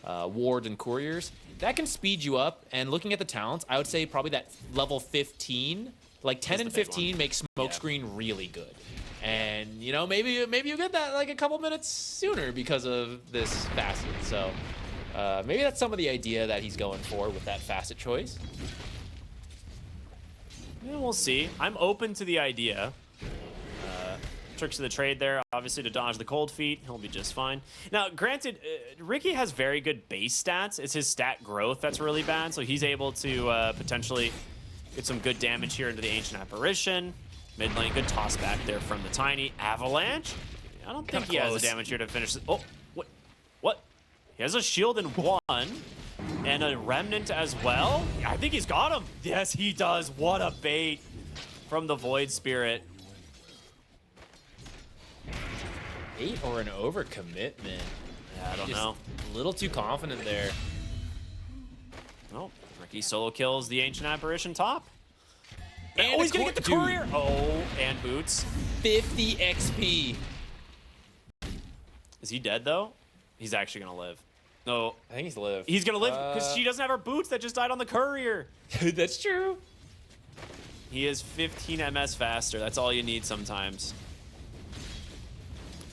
wards and couriers. That can speed you up, and looking at the talents, I would say probably that level 15 Like 10 Is and the big 15 one. make smokescreen really good. And, you know, maybe you get that like a couple minutes sooner because of this facet. So maybe that's some of the idea that he's going for with that facet choice. Yeah, we'll see. I'm open to the idea. Tricks of the trade there, obviously to dodge the cold feet. He'll be just fine. Now, granted, Ricky has very good base stats. It's his stat growth that's really bad, so he's able to potentially get some good damage here into the Ancient Apparition. Mid lane, good toss back there from the Tiny. Avalanche. I don't think he has the damage here to finish this. Oh, what? He has a shield in one and a remnant as well. I think he's got him. Yes, he does. What a bait from the Void Spirit. 8 or an overcommitment. Yeah, I don't Just know. a little too confident there. Oh, Ricky solo kills the Ancient Apparition top. And Oh, he's gonna cour- get the dude. courier. Oh, and boots. 50 XP. Is he dead though? He's actually gonna live. No, I think he's lived. he's gonna live because she doesn't have her boots that just died on the courier. That's true. He is 15 MS faster. That's all you need sometimes.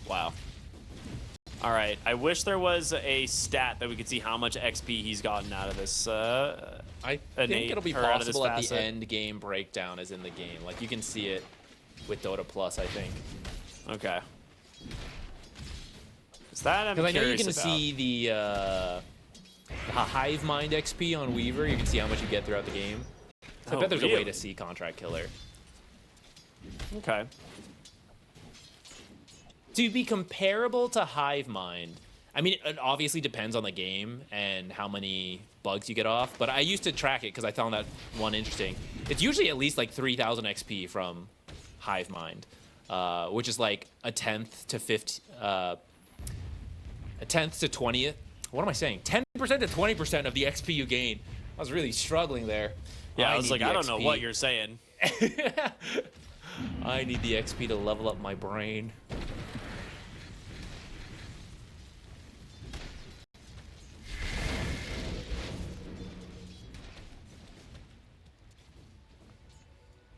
Wow. All right. I wish there was a stat that we could see how much XP he's gotten out of this. I An think eight it'll be or out of this possible at the facet. end game breakdown is in the game. Like you can see it with Dota Plus, I think. Okay. Is that I'm Because I know you curious can about. see the Hive Mind XP on Weaver. You can see how much you get throughout the game. So I Oh, bet there's a way really? to see Contract Killer. Okay. To be comparable to Hive Mind, I mean, it obviously depends on the game and how many bugs you get off, but I used to track it because I found that one interesting. It's usually at least like 3,000 XP from Hive Mind, which is like a 10th to 20th. What am I saying? 10% to 20% of the XP you gain. I was really struggling there. Yeah, I was need like, the I don't know XP. what you're saying. I need the XP to level up my brain.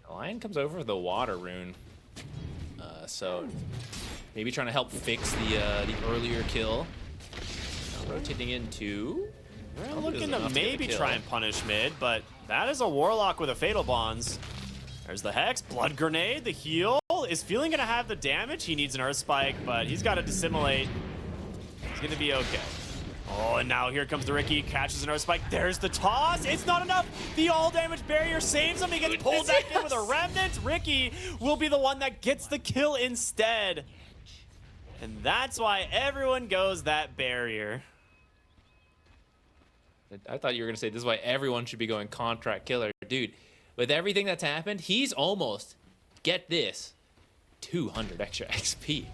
Lion comes over the water rune, so maybe trying to help fix the earlier kill. Now rotating into. We're looking to maybe try and punish mid, but that is a Warlock with a Fatal Bonds. There's the Hex, Blood Grenade, the heal. Is Feeling gonna have the damage? He needs an Earth Spike, but he's got to dissimulate. He's gonna be okay. Oh, and now here comes the Ricky, catches an Earth Spike. There's the toss. It's not enough. The all damage barrier saves him. He gets pulled back in with a remnant. Ricky will be the one that gets the kill instead. And that's why everyone goes that barrier. I thought you were gonna say this is why everyone should be going Contract Killer, dude. With everything that's happened, he's almost, get this, 200 extra XP.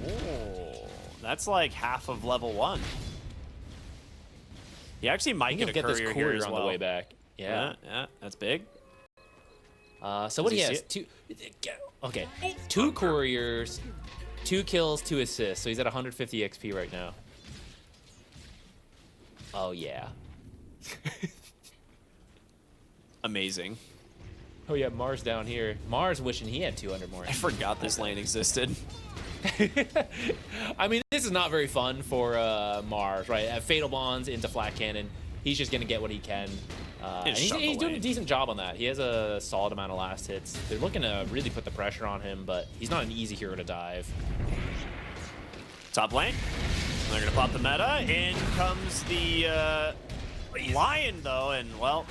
Oh, that's like half of level 1. He actually might He'll get a get this courier, courier here as on well. the way back. Yeah. Yeah, that's big. So what Does he he has? see Okay, 2 couriers, 2 kills, 2 assists. So he's at 150 XP right now. Oh yeah. Amazing. Oh yeah, Mars down here. Mars wishing he had 200 more. I forgot this lane existed. I mean, this is not very fun for Mars, right? At Fatal Bonds into Flat Cannon, he's just gonna get what he can. And shove he's doing a away. decent job on that. He has a solid amount of last hits. They're looking to really put the pressure on him, but he's not an easy hero to dive. Top lane. They're gonna pop the meta. In comes the Lion though, and well,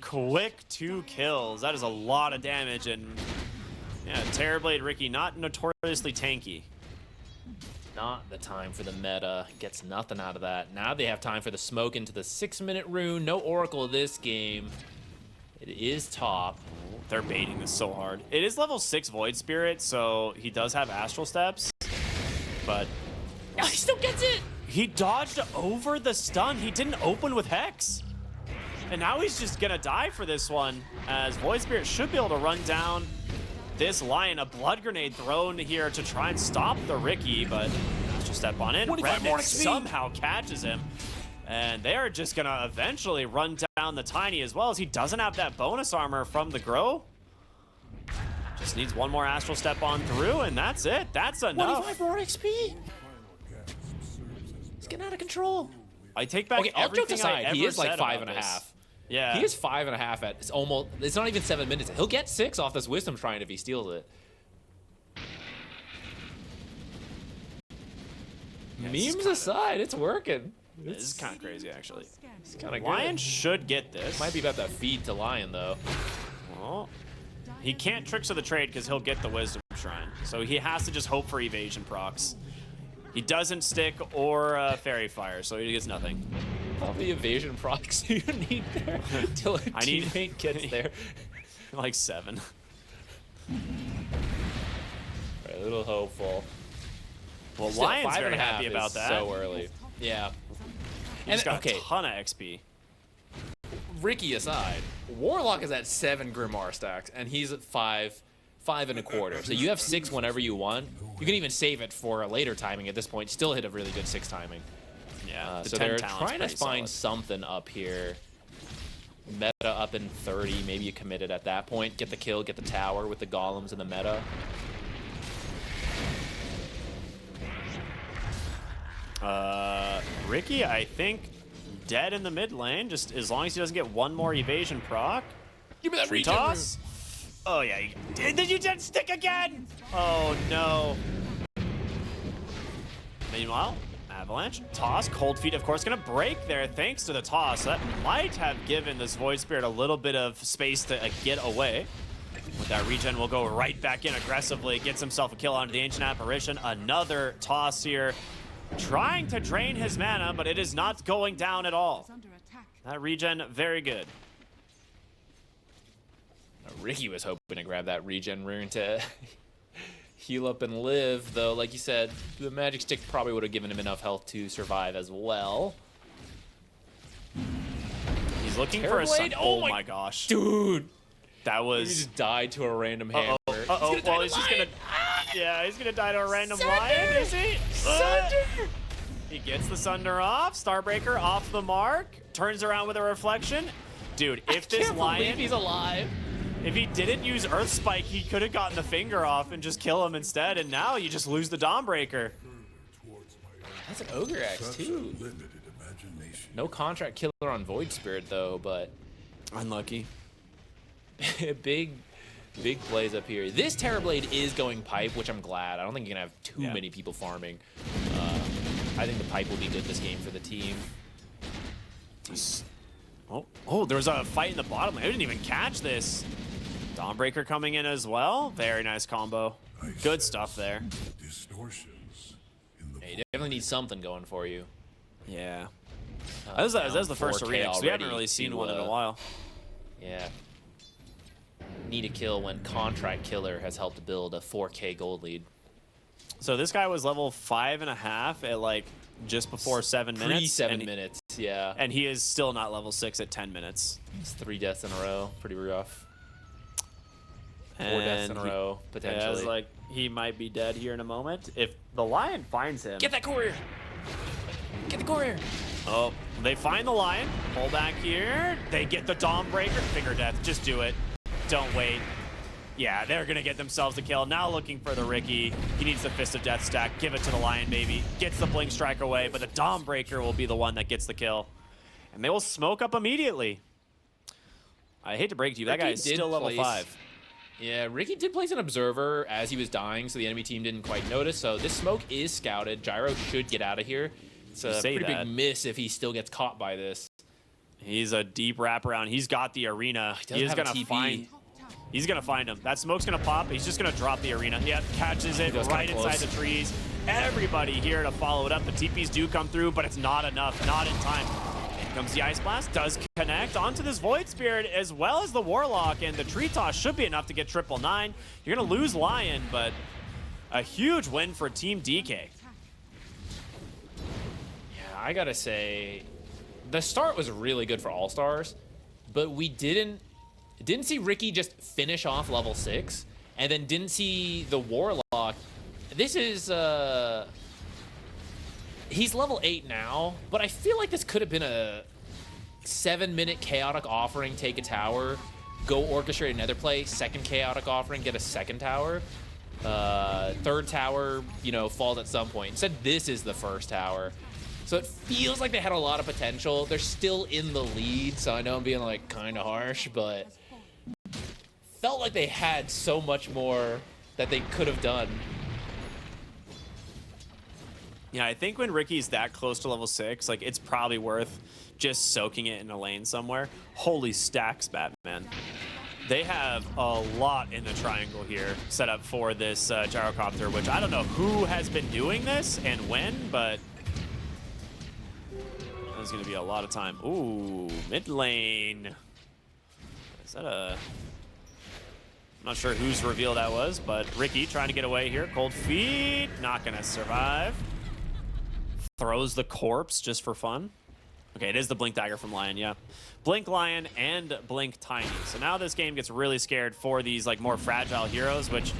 quick 2 kills. That is a lot of damage, and yeah, Terrorblade Ricky not notoriously tanky. Not the time for the meta. Gets nothing out of that. Now they have time for the smoke into the 6-minute rune. No Oracle this game. It is top. They're baiting this so hard. It is level 6 Void Spirit, so he does have Astral Steps, but Oh, he still gets it! he dodged over the stun. He didn't open with Hex. And now he's just gonna die for this one, as Void Spirit should be able to run down this Lion. A Blood Grenade thrown here to try and stop the Ricky, but let's just step on it. 25 more Remnant XP. somehow catches him. And they are just going to eventually run down the Tiny as well, as he doesn't have that bonus armor from the Grow. Just needs one more Astral Step on through, and that's it. That's enough. 25 more XP. He's getting out of control. I take back Okay, all jokes everything I aside, ever he is like said 5.5. about this. Yeah. He is 5.5 at it's almost. It's not even 7 minutes. He'll get 6 off this Wisdom Shrine if he steals it. Yeah, Memes aside, it's working. This is kind of crazy, actually. It's kind of good. Lion should get this. Might be about that feed to Lion though. Well, he can't Tricks of the Trade because he'll get the Wisdom Shrine. So he has to just hope for evasion procs. He doesn't stick or Fairy Fire, so he gets nothing. All the evasion procs you need there till a teammate gets there. Like 7. Right, a little hopeful. Well, Still, Lion's very 5.5 happy about is that. so early. Yeah. He's got okay, a ton of XP. Ricky aside, Warlock is at 7 Grimoire stacks, and he's at 5.25. So you have 6 whenever you want. You can even save it for a later timing at this point. Still hit a really good 6 timing. Yeah, the So 10 they're talent's trying to pretty find solid. something up here. Meta up in 30. Maybe you commit it at that point. Get the kill, get the tower with the golems in the meta. Ricky, I think, dead in the mid lane, just as long as he doesn't get one more evasion proc. Give me that Tree regen toss. Oh, yeah. Did you dead stick again? Oh, no. Meanwhile, Avalanche, toss, Cold Feet, of course, going to break there thanks to the toss. That might have given this Void Spirit a little bit of space to get away. With that regen, we'll go right back in aggressively. Gets himself a kill onto the Ancient Apparition. Another toss here. Trying to drain his mana, but it is not going down at all. Under attack. That regen, very good. Ricky was hoping to grab that regen rune to heal up and live, though, like you said, the magic stick probably would have given him enough health to survive as well. He's looking for a sun. Terrorblade? Oh my gosh. Dude! That He was... just died to a random hammer. Uh-oh. Well, he's just gonna... Yeah, he's gonna die to a random lion, is he? Sunder! He gets the Sunder off. Starbreaker off the mark. Turns around with a reflection. Dude, if this Can't lion... believe he's alive. If he didn't use Earth Spike, he could have gotten the finger off and just kill him instead, and now you just lose the Dawnbreaker. That's an Ogre Axe, too. No contract killer on Void Spirit, though, but Unlucky. big plays up here. This Terrorblade is going pipe, which I'm glad. I don't think you're going to have too many people farming. I think the pipe will be good this game for the team. Oh, there was a fight in the bottom lane. I didn't even catch this. Dawnbreaker coming in as well. Very nice combo. Good stuff there. Yeah, you definitely need something going for you. Yeah. That was the first 4K arena, 'cause we haven't already really seen to, one in a while. Yeah. Need a kill when Contract Killer has helped build a 4K gold lead. So this guy was level 5.5 at like just before 7 minutes. Pre-7 minutes, yeah. And he is still not level 6 at 10 minutes. It's 3 deaths in a row. Pretty rough. 4 And deaths in a row, Yeah, potentially. it's like he might be dead here in a moment. If the lion finds him. Get that courier! Get the courier! Oh, they find the lion. Pull back here. They get the Dawnbreaker. Finger death. Just do it. Don't wait. Yeah, they're going to get themselves a kill. Now looking for the Ricky. He needs the Fist of Death stack. Give it to the lion, baby. Gets the Blink Strike away, but the Dawnbreaker will be the one that gets the kill. And they will smoke up immediately. I hate to break it to you. That guy is still level 5. Yeah, Ricky did place an observer as he was dying, so the enemy team didn't quite notice. So this smoke is scouted. Gyro should get out of here. It's a pretty big miss if he still gets caught by this. He's a deep wraparound. He's got the arena. He is have a going to TP. find... He's going to find him. That smoke's going to pop. He's just going to drop the arena. Yeah, catches it That's right kinda inside close. the trees. Everybody here to follow it up. The TPs do come through, but it's not enough. Not in time. In comes the Ice Blast. Does connect onto this Void Spirit as well as the Warlock, and the Tree Toss should be enough to get 999. You're going to lose Lion, but a huge win for Team DK. Yeah, I gotta say, the start was really good for ALLSTARS, but we didn't see Ricky just finish off level 6, and then didn't see the Warlock. This is he's level 8 now, but I feel like this could have been a 7-minute chaotic offering, take a tower, go orchestrate another play, second chaotic offering, get a second tower. Third tower, you know, falls at some point. Instead, this is the first tower. So it feels like they had a lot of potential. They're still in the lead, so I know I'm being like kind of harsh, but felt like they had so much more that they could have done. Yeah, I think when Ricky's that close to level 6, like, it's probably worth just soaking it in a lane somewhere. Holy stacks, Batman. They have a lot in the triangle here set up for this gyrocopter, which I don't know who has been doing this and when, but there's going to be a lot of time. Ooh, mid lane. Is that a... I'm not sure whose reveal that was, but Ricky trying to get away here. Cold feet, not going to survive. Throws the corpse just for fun. Okay, it is the Blink Dagger from Lion, yeah. Blink Lion and Blink Tiny. So now this game gets really scared for these like more fragile heroes, which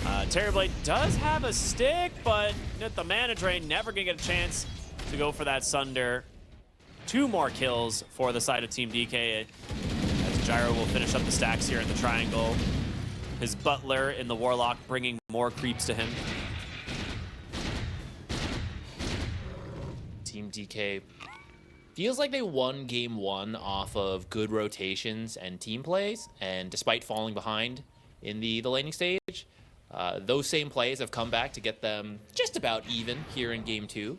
Terrorblade does have a stick, but at the mana drain, never gonna get a chance to go for that Sunder. 2 more kills for the side of TeamDk as Gyro will finish up the stacks here in the triangle. His Butler in the Warlock bringing more creeps to him. TeamDk feels like they won game 1 off of good rotations and team plays, and despite falling behind in the laning stage, those same plays have come back to get them just about even here in game 2.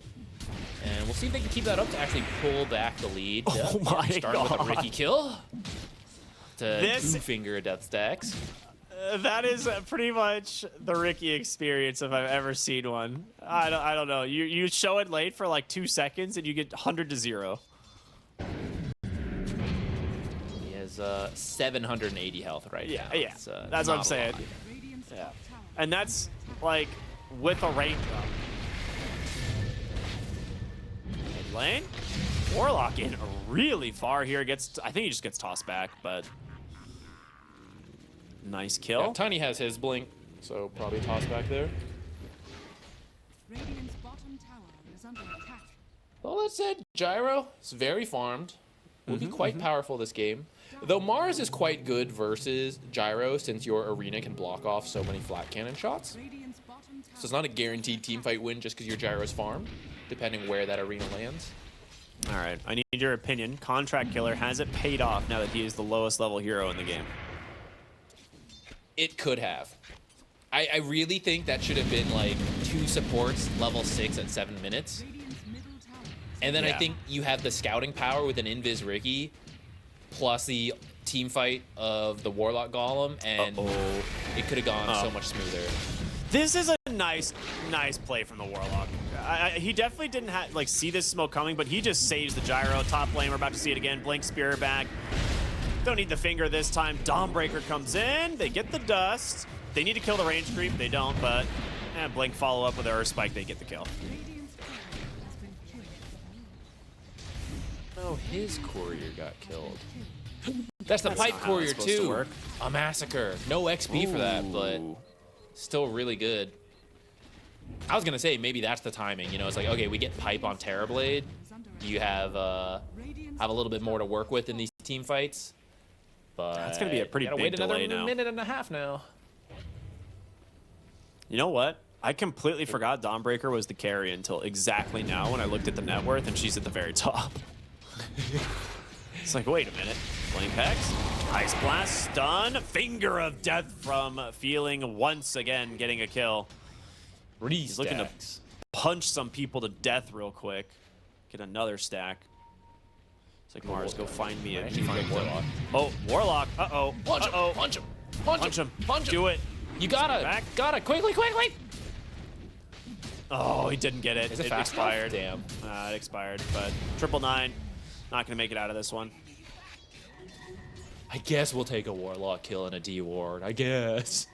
And we'll see if they can keep that up to actually pull back the lead. Oh my Starting with a Ricky kill to This- 2-finger death stacks. That is pretty much the Ricky experience if I've ever seen one. I don't know. You show it late for like 2 seconds and you get 100 to 0. He has 780 health right now. Yeah. It's, That's what I'm not a saying. lot. Radiant's Yeah. top tower And that's like with a range up. Mid lane. Warlock in really far here. I think he just gets tossed back, but nice kill. Yeah, Tiny has his blink, so probably toss back there. Radiant's bottom tower is under attack. All that said, Gyro is very farmed. Will be quite powerful this game. Though Mars is quite good versus Gyro since your arena can block off so many flat cannon shots. Radiant's bottom tower. So it's not a guaranteed teamfight win just because your Gyro's farmed, depending where that arena lands. All right, I need your opinion. Contract Killer, has it paid off now that he is the lowest level hero in the game? It could have. I really think that should have been like 2 supports, level 6 at 7 minutes. Radiant's middle tower is And then I Yeah. think you have the scouting power with an Invis Ricky, plus the team fight of the Warlock Golem, and it could have gone so much smoother. This is a nice play from the Warlock. He definitely didn't see this smoke coming, but he just saves the Gyro. Top lane, we're about to see it again. Blink Spear back. Don't need the finger this time. Dawnbreaker comes in. They get the dust. They need to kill the range creep. They don't, but Blink follow up with Earth Spike. They get the kill. Radiant's courier has been killed. No, his courier got killed. That's the That's pipe not how courier that's supposed to too. work. A massacre. No XP for that, but Ooh. still really good. I was gonna say maybe that's the timing. You know, it's like okay, we get pipe on Terrorblade. You have a little bit more to work with in these team fights. But That's gonna be a pretty gotta big wait another delay now. minute and a half now. You know what? I completely forgot Dawnbreaker was the carry until exactly now when I looked at the net worth and she's at the very top. It's like, wait a minute. Flame Hex, Ice Blast, stun, Finger of Death from Feeling once again getting a kill. He's looking to punch some people to death real quick. Get another stack. It's like, Mars, go find me a Warlock. Oh, Warlock. Uh-oh. Punch him! Uh-oh. Punch him! Punch him. Do it. You gotta! Back. Gotta! Quickly! Oh, he didn't get it. Is it It fast expired. enough? Damn. It expired, but 999. Not going to make it out of this one. I guess we'll take a Warlock kill and a D ward. I guess.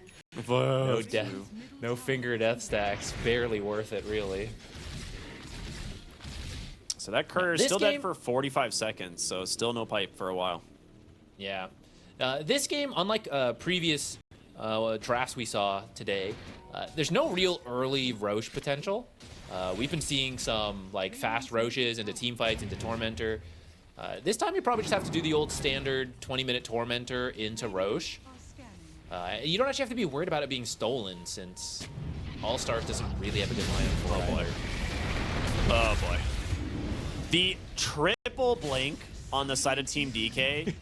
No death. No finger death stacks. Barely worth it, really. So that courier is This still game- dead for 45 seconds, so still no pipe for a while. Yeah. This game, unlike previous drafts we saw today, There's no real early Roche potential. We've been seeing some like fast Roches into team fights, into Tormentor. This time you probably just have to do the old standard 20-minute Tormentor into Roche. You don't actually have to be worried about it being stolen since ALLSTARS doesn't really have a good lineup for it. Oh boy. The triple blink on the side of TeamDk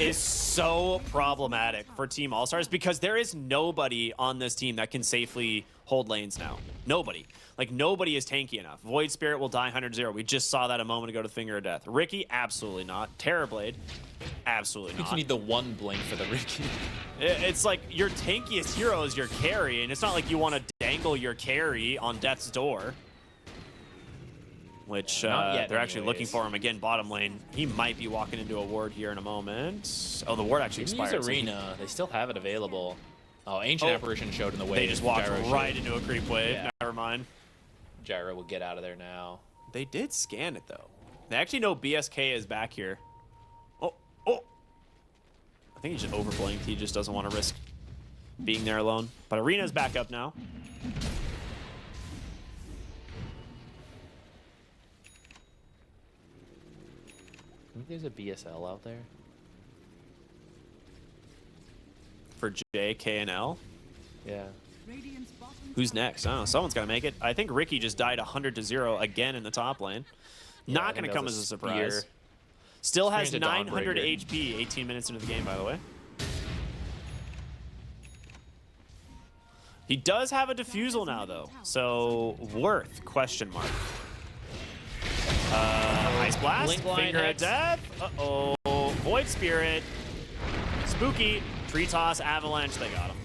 is so problematic for Team ALLSTARS because there is nobody on this team that can safely hold lanes now. Nobody. Like, nobody is tanky enough. Void Spirit will die 100-0. We just saw that a moment ago to Finger of Death. Ricky, absolutely not. Terrorblade, absolutely I think not. you need the one blink for the Ricky. It's like your tankiest hero is your carry, and it's not like you want to dangle your carry on Death's door. Which Not yet, they're actually anyways. looking for him again, bottom lane. He might be walking into a ward here in a moment. Oh, the ward actually Didn't expired. use so he- Arena. They still have it available. Oh, Ancient Oh. Apparition showed in the way. They just walked Gyro right showed. into a creep wave. Yeah. Never mind. Gyro will get out of there now. They did scan it, though. They actually know BSK is back here. Oh. I think he just overblinked. He just doesn't want to risk being there alone. But Arena's back up now. I think there's a BSL out there. For J, K, and L. Yeah. Radiant's bottom Who's tower next? I don't know. Someone's got to make it. I think Ricky just died 100-0 again in the top lane. I Not think going to that come was as a a surprise. spear. Still has Spear into 900 Dawnbreaker. HP 18 minutes into the game, by the way. He does have a defusal now, though. So, worth, question mark. Ice Blast, Blink line Finger of Hex. Death. Uh-oh. Void Spirit. Spooky. Tree Toss, Avalanche, they got him.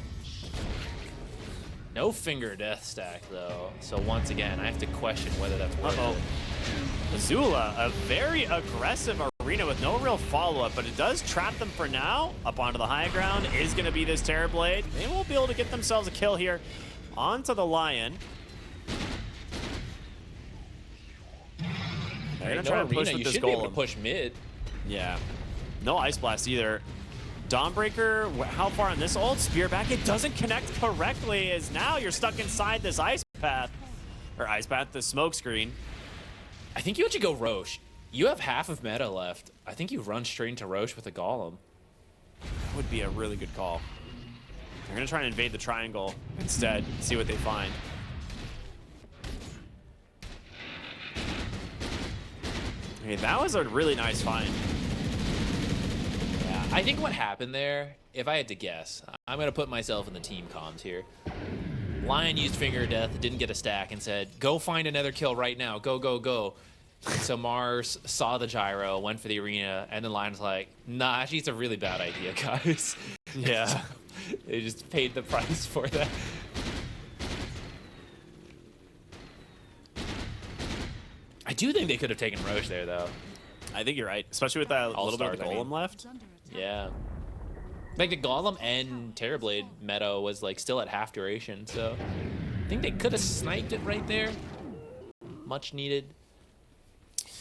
No Finger Death stack, though. So once again, I have to question whether that's worth Uh-oh. it. Azula, a very aggressive Arena with no real follow-up, but it does trap them for now. Up onto the high ground is going to be this Terrorblade. They won't be able to get themselves a kill here. Onto the Lion. They're going to try and push Arena, with you this should be able to Golem. push mid. Yeah. No Ice Blast either. Dawnbreaker, how far on this ult? Spear back. It doesn't connect correctly as now you're stuck inside this Ice Path. Or Ice Path, the smoke screen. I think you should go Roche. You have half of meta left. I think you run straight into Roche with a Golem. That would be a really good call. They're going to try and invade the triangle instead, see what they find. Okay, that was a really nice find. Yeah, I think what happened there, if I had to guess, I'm going to put myself in the team comms here. Lion used Finger of Death, didn't get a stack, and said, go find another kill right now. Go, go, go. And so Mars saw the gyro, went for the Arena, and then Lion's like, nah, actually, it's a really bad idea, guys. Yeah. They just paid the price for that. I do think they could have taken Roche there, though. I think you're right, especially with that little bit of the All-Stars, I Golem mean. left. is under attack. Yeah. Like, the Golem and Terrorblade meta was, like, still at half duration, so I think they could have sniped it right there. Much needed.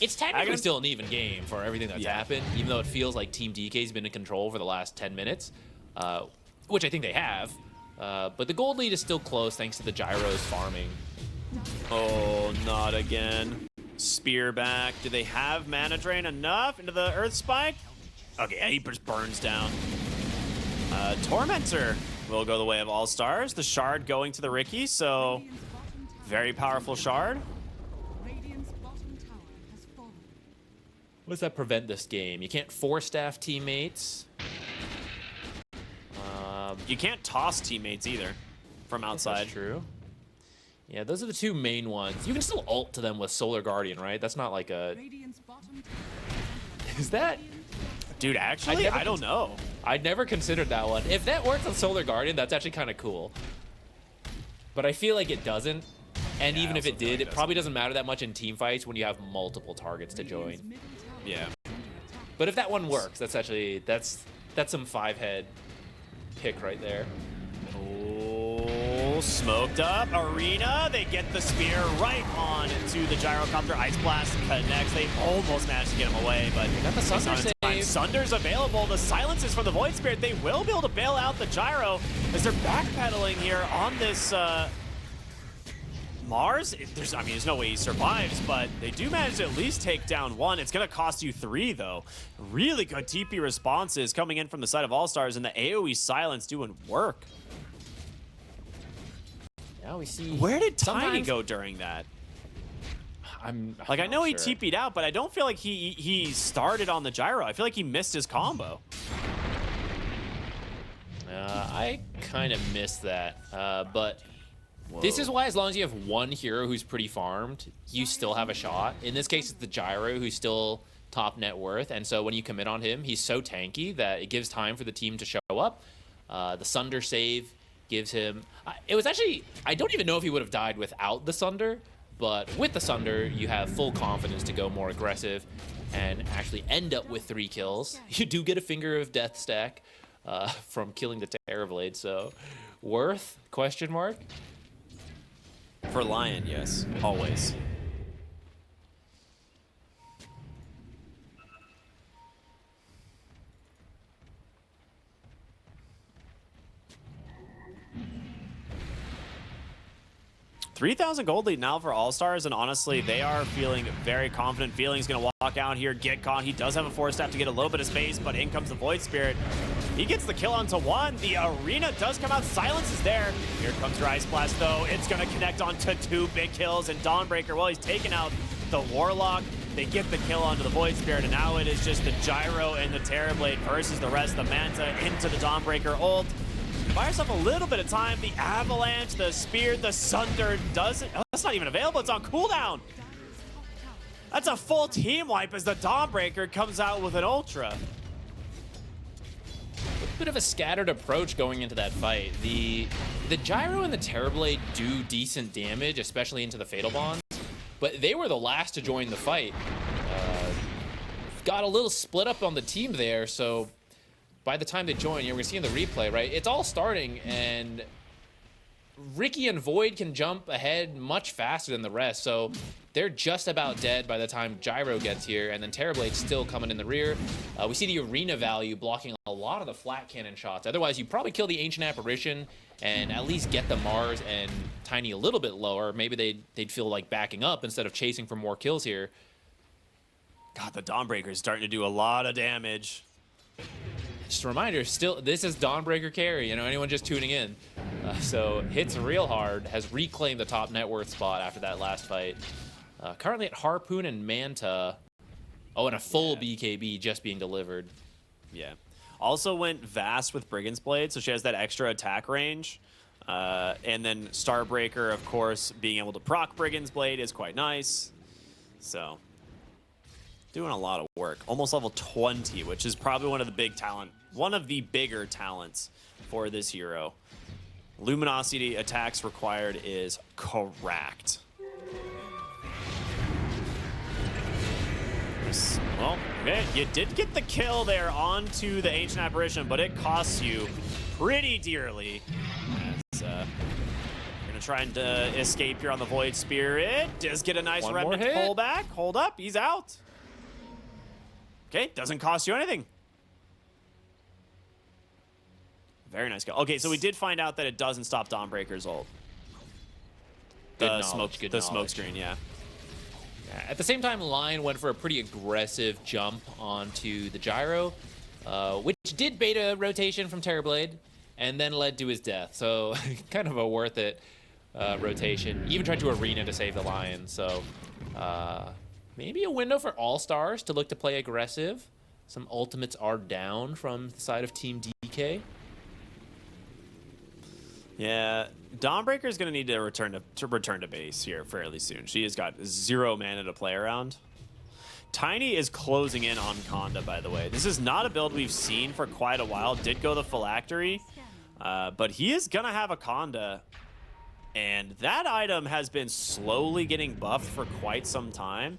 It's technically still an even game for everything that's happened, even though it feels like TeamDk's been in control for the last 10 minutes, which I think they have. But the gold lead is still close thanks to the gyros farming. Oh, not again. Spear back. Do they have mana drain enough into the Earth Spike? Okay, he just burns down. Tormentor will go the way of ALLSTARS. The Shard going to the Ricky, so Radiant's bottom tower. very powerful Shard. Radiant's bottom tower has fallen. What does that prevent this game? You can't force staff teammates. You can't toss teammates either from outside. That's true. Yeah, those are the two main ones. You can still ult to them with Solar Guardian, right? That's not like a... Radiant's bottom tower Is that... Dude, actually, I don't know. I'd never considered that one. If that works on Solar Guardian, that's actually kind of cool. But I feel like it doesn't. And Yeah, even I if also it feel like did, it it probably doesn't matter that much in team fights when you have multiple targets to join. Radiant's middle tower Yeah. is under attack. But if that one works, that's actually... That's some 5-head pick right there. Oh, smoked up. Arena, they get the spear right on to the gyrocopter. Ice Blast connects. They almost managed to get him away, but Got the it's not Sunder in save. time. Sunder's available. The silences from the Void Spirit. They will be able to bail out the gyro as they're backpedaling here on this Mars. There's no way he survives, but they do manage to at least take down one. It's going to cost you 3, though. Really good TP responses coming in from the side of ALLSTARS, and the AoE silence doing work. Now we see. Where did Tiny sometimes- go during that? I I'm know not he sure. TP'd out, but I don't feel like he started on the gyro. I feel like he missed his combo. I kind of missed that, but this is why, as long as you have one hero who's pretty farmed, you still have a shot. In this case, it's the gyro who's still top net worth, and so when you commit on him, he's so tanky that it gives time for the team to show up. The Sunder save gives him. It was actually, I don't even know if he would have died without the Sunder, but with the Sunder, you have full confidence to go more aggressive and actually end up with 3 kills. You do get a Finger of Death stack from killing the Terrorblade, so worth? Question mark. For Lion, yes, always. $3,000 gold lead now for ALLSTARS, and honestly, they are feeling very confident. Feeling's gonna walk out here, get caught. He does have a 4-step to get a little bit of space, but in comes the Void Spirit. He gets the kill onto 1. The arena does come out. Silence is there. Here comes your Ice Blast, though. It's gonna connect onto 2 big kills, and Dawnbreaker, well, he's taken out the Warlock. They get the kill onto the Void Spirit, and now it is just the Gyro and the Terrorblade versus the rest. The Manta into the Dawnbreaker ult. Buy yourself a little bit of time. The Avalanche, the Spear, the Sunder doesn't. Oh, that's not even available. It's on cooldown. That's a full team wipe as the Dawnbreaker comes out with an Ultra. Bit of a scattered approach going into that fight. The Gyro and the Terrorblade do decent damage, especially into the Fatal Bonds, but they were the last to join the fight. Got a little split up on the team there, so by the time they join, we're gonna see in the replay, right? It's all starting, and Ricky and Void can jump ahead much faster than the rest, so they're just about dead by the time Gyro gets here, and then Terrorblade's still coming in the rear. We see the arena value blocking a lot of the flat cannon shots. Otherwise, you probably kill the Ancient Apparition and at least get the Mars and Tiny a little bit lower. Maybe they'd feel like backing up instead of chasing for more kills here. God, the Dawnbreaker is starting to do a lot of damage. Just a reminder, still, this is Dawnbreaker carry, anyone just tuning in. So hits real hard, has reclaimed the top net worth spot after that last fight. Currently at Harpoon and Manta. Oh, and a full BKB just being delivered. Yeah. Also went Vast with Brigand's Blade, so she has that extra attack range. And then Starbreaker, of course, being able to proc Brigand's Blade is quite nice. So, doing a lot of work. Almost level 20, which is probably one of the bigger talents for this hero. Luminosity attacks required is correct. Well, okay, you did get the kill there onto the Ancient Apparition, but it costs you pretty dearly. As, you're gonna try and escape here on the Void Spirit. Does get a nice One more remnant hit. pullback. Hold up, he's out. Okay, doesn't cost you anything. Very nice kill. Okay, so we did find out that it doesn't stop Dawnbreaker's ult. Good knowledge, good The smoke knowledge. screen, yeah. At the same time, Lion went for a pretty aggressive jump onto the Gyro, which did beta rotation from Terrorblade, and then led to his death. So kind of a worth it rotation. Even tried to arena to save the Lion. So maybe a window for ALLSTARS to look to play aggressive. Some ultimates are down from the side of TeamDk. Yeah, Dawnbreaker's gonna need to return to base here fairly soon. She has got 0 mana to play around. Tiny is closing in on Conda, by the way. This is not a build we've seen for quite a while. Did go the Phylactery, but he is gonna have a Conda, and that item has been slowly getting buffed for quite some time.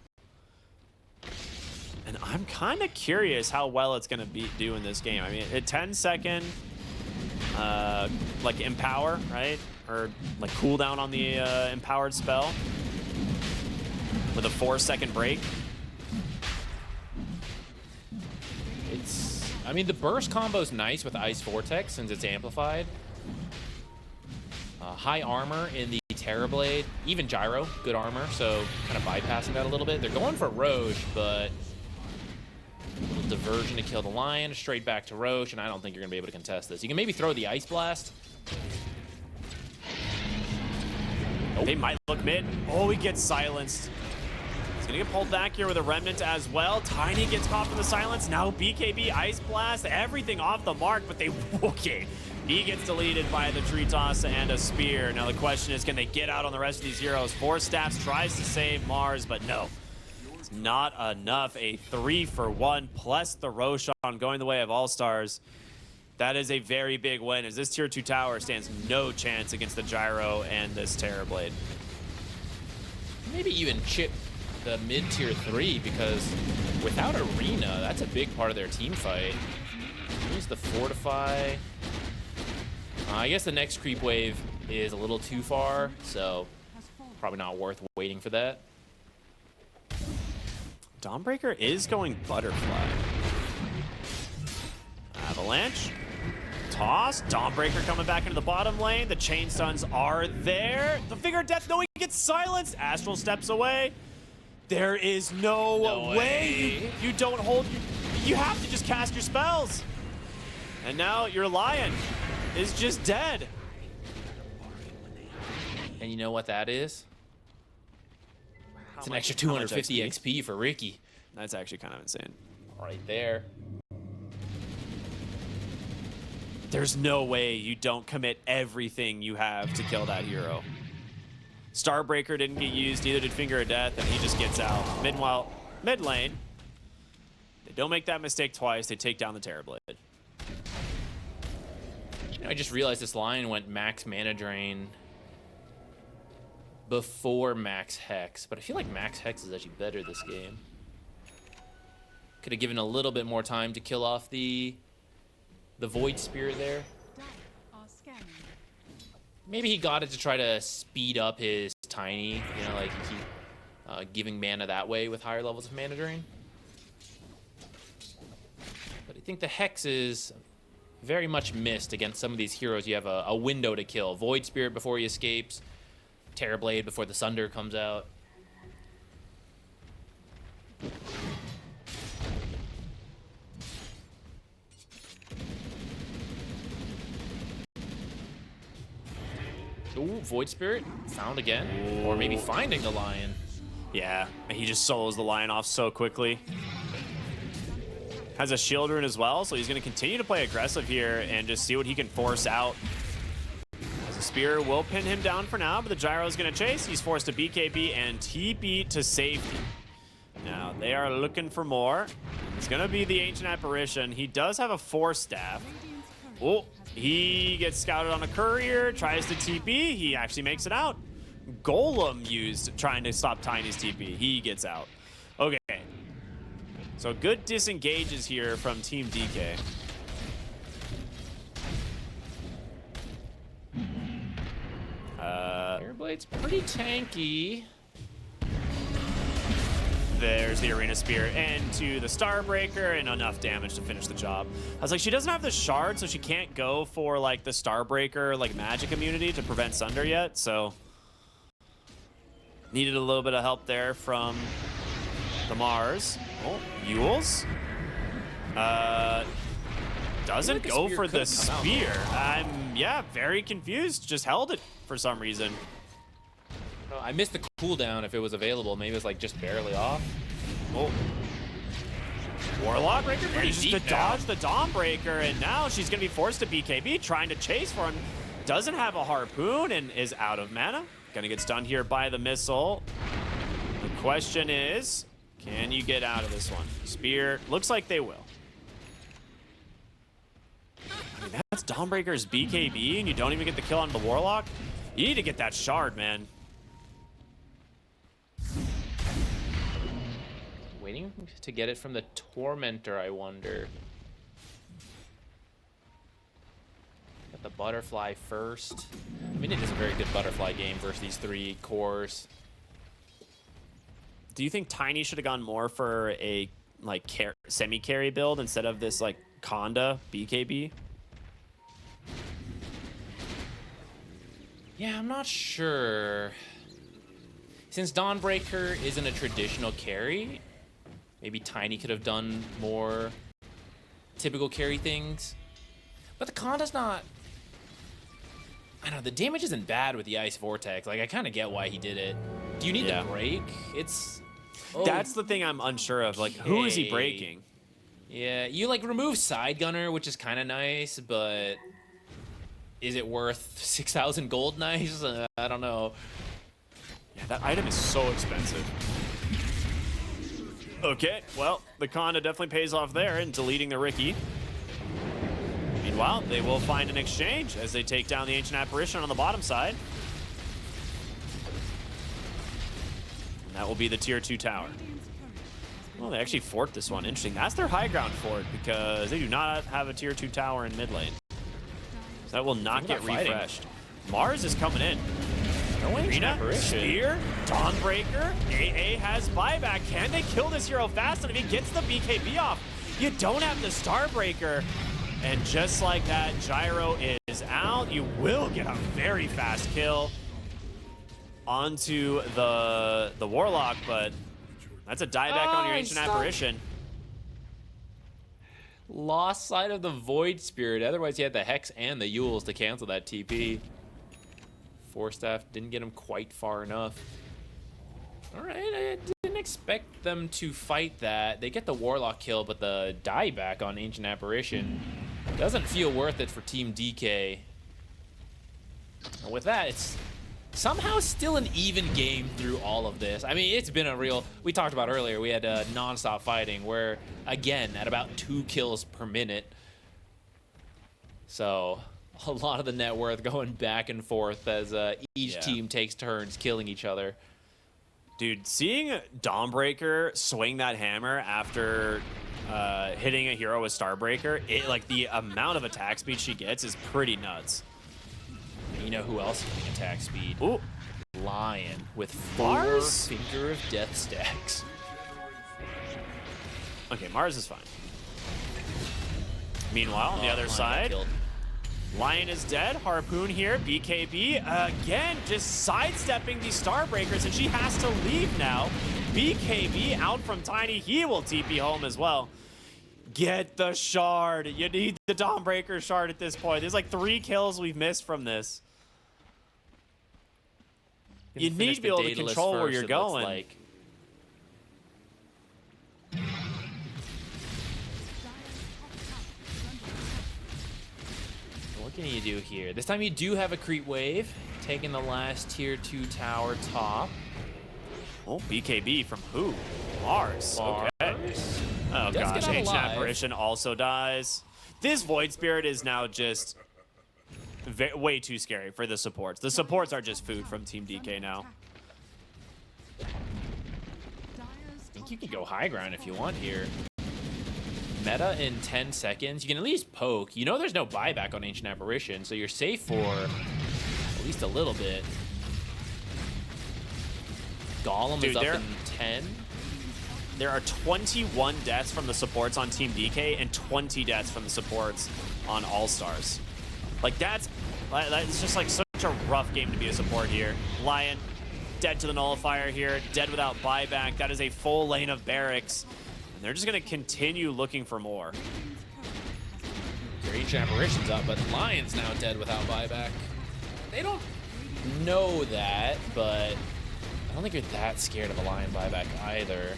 And I'm kind of curious how well it's gonna do in this game. I mean, a 10-second like empower, right? Or like cooldown on the empowered spell with a 4-second break. I mean, the burst combo's nice with Ice Vortex since it's amplified. High armor in the Terrorblade, even Gyro, good armor, so kind of bypassing that a little bit. They're going for Roche, but a little diversion to kill the Lion, straight back to Roche, and I don't think you're going to be able to contest this. You can maybe throw the Ice Blast. Nope. They might look mid. Oh, he gets silenced. He's going to get pulled back here with a Remnant as well. Tiny gets caught in the silence. Now BKB, Ice Blast, everything off the mark, but they... Okay. He gets deleted by the Tree Toss and a Spear. Now the question is, can they get out on the rest of these heroes? Four Staffs tries to save Mars, but no. It's not enough. A 3-for-1 plus the Roshan going the way of All-Stars. That is a very big win, as this tier 2 tower stands no chance against the Gyro and this Terrorblade. Maybe even chip the mid tier 3, because without Arena, that's a big part of their team fight. Use the Fortify. I guess the next creep wave is a little too far, so probably not worth waiting for that. Dawnbreaker is going Butterfly. Avalanche. Toss. Dawnbreaker coming back into the bottom lane. The chain stuns are there. The Finger of Death, no, he gets silenced. Astral steps away. There is no way. You don't hold. You have to just cast your spells. And now your Lion is just dead. And you know what that is? It's an extra how much 250 XP for Ricky. That's actually kind of insane. Right there. There's no way you don't commit everything you have to kill that hero. Starbreaker didn't get used, neither did Finger of Death, and he just gets out. Meanwhile, mid lane, they don't make that mistake twice. They take down the Terrorblade. I just realized this line went max mana drain before max hex, but I feel like max hex is actually better this game. Could have given a little bit more time to kill off the Void Spirit there. Are scanning. Maybe he got it to try to speed up his Tiny, you know, like keep giving mana that way with higher levels of mana drain. But I think the hex is very much missed against some of these heroes. You have a window to kill. Void Spirit before he escapes. Terrorblade before the Sunder comes out. Ooh, Void Spirit found again. Or maybe finding the Lion. Yeah, he just solos the Lion off so quickly. Has a shield rune as well, so he's going to continue to play aggressive here and just see what he can force out. As a Spear will pin him down for now, but the Gyro is going to chase. He's forced to BKB and TP to safety. Now, they are looking for more. It's going to be the Ancient Apparition. He does have a 4-staff. Oh, he gets scouted on a courier, tries to TP. He actually makes it out. Golem used trying to stop Tiny's TP. He gets out. Okay. So good disengages here from TeamDk. Airblade's pretty tanky. There's the Arena Spear into the Starbreaker and enough damage to finish the job. I was like, she doesn't have the shard, so she can't go for like the Starbreaker like magic immunity to prevent Sunder yet, so needed a little bit of help there from the Mars. Oh, Yules. Doesn't go for the spear. I'm, yeah, very confused. Just held it for some reason. I missed the cooldown if it was available. Maybe it's like just barely off. Oh. Warlock Breaker manages to dodge the Dawnbreaker, and now she's going to be forced to BKB, trying to chase for him. Doesn't have a harpoon and is out of mana. Going to get stunned here by the missile. The question is, can you get out of this one? Spear, looks like they will. I mean, that's Dawnbreaker's BKB, and you don't even get the kill on the Warlock? You need to get that shard, man. Waiting to get it from the Tormentor, I wonder. Got the Butterfly first. I mean, it is a very good Butterfly game versus these 3 cores. Do you think Tiny should have gone more for a like semi-carry build instead of this like Conda, BKB? Yeah, I'm not sure. Since Dawnbreaker isn't a traditional carry, maybe Tiny could have done more typical carry things. But the Conda's not... I don't know, the damage isn't bad with the Ice Vortex. Like, I kind of get why he did it. Do you need Yeah. to break? It's... Oh, That's the thing I'm unsure of. Like, who is he okay. breaking? Yeah, you, like, remove Side Gunner, which is kind of nice, but... Is it worth 6,000 gold nice? I don't know. Yeah, that item is so expensive. Okay, well, the Conda definitely pays off there in deleting the Riki. Meanwhile, they will find an exchange as they take down the Ancient Apparition on the bottom side. And that will be the tier 2 tower. Well, they actually fort this one. Interesting. That's their high ground fort because they do not have a tier 2 tower in mid lane. So that will not get refreshed. Mars is coming in. No Ancient Arena, Apparition. Spear, Dawnbreaker, AA has buyback. Can they kill this hero fast? And if he gets the BKB off, you don't have the Starbreaker. And just like that, Gyro is out. You will get a very fast kill onto the Warlock, but that's a dieback on your Ancient Apparition. Lost sight of the Void Spirit. Otherwise, he had the Hex and the Yules to cancel that TP. Force Staff didn't get him quite far enough. All right, I didn't expect them to fight that. They get the Warlock kill, but the dieback on Ancient Apparition doesn't feel worth it for TeamDk. And with that, it's somehow still an even game through all of this. I mean, it's been a real... We talked about earlier, we had non-stop fighting where, again, at about 2 kills per minute. So, a lot of the net worth going back and forth as each team takes turns killing each other. Dude, seeing Dawnbreaker swing that hammer after hitting a hero with Starbreaker, like the amount of attack speed she gets is pretty nuts. You know who else is getting attack speed? Ooh. Lion with 4 Mars? Finger of Death stacks. Okay, Mars is fine. Meanwhile, on the other Lion got side, killed. Lion is dead. Harpoon here. BKB again, just sidestepping these Starbreakers, and she has to leave now. BKB out from Tiny. He will TP home as well. Get the shard. You need the Dawnbreaker shard at this point. There's like 3 kills we've missed from this. You need to be able to control where you're going. Like. What can you do here? This time you do have a creep wave, taking the last tier 2 tower top. Oh, BKB from who? Mars. Okay. Oh Does get gosh, out Ancient alive. Apparition also dies. This Void Spirit is now just way too scary for the supports. The supports are just food from TeamDk now. I think you can go high ground if you want here. Meta in 10 seconds. You can at least poke. You know there's no buyback on Ancient Apparition, so you're safe for at least a little bit. Golem is up in 10. There are 21 deaths from the supports on TeamDk and 20 deaths from the supports on ALLSTARS. Like that's just like such a rough game to be a support here. Lion, dead to the Nullifier here, dead without buyback. That is a full lane of barracks. And they're just gonna continue looking for more. Your Ancient Apparition's up, but Lion's now dead without buyback. They don't know that, but I don't think you're that scared of a Lion buyback either.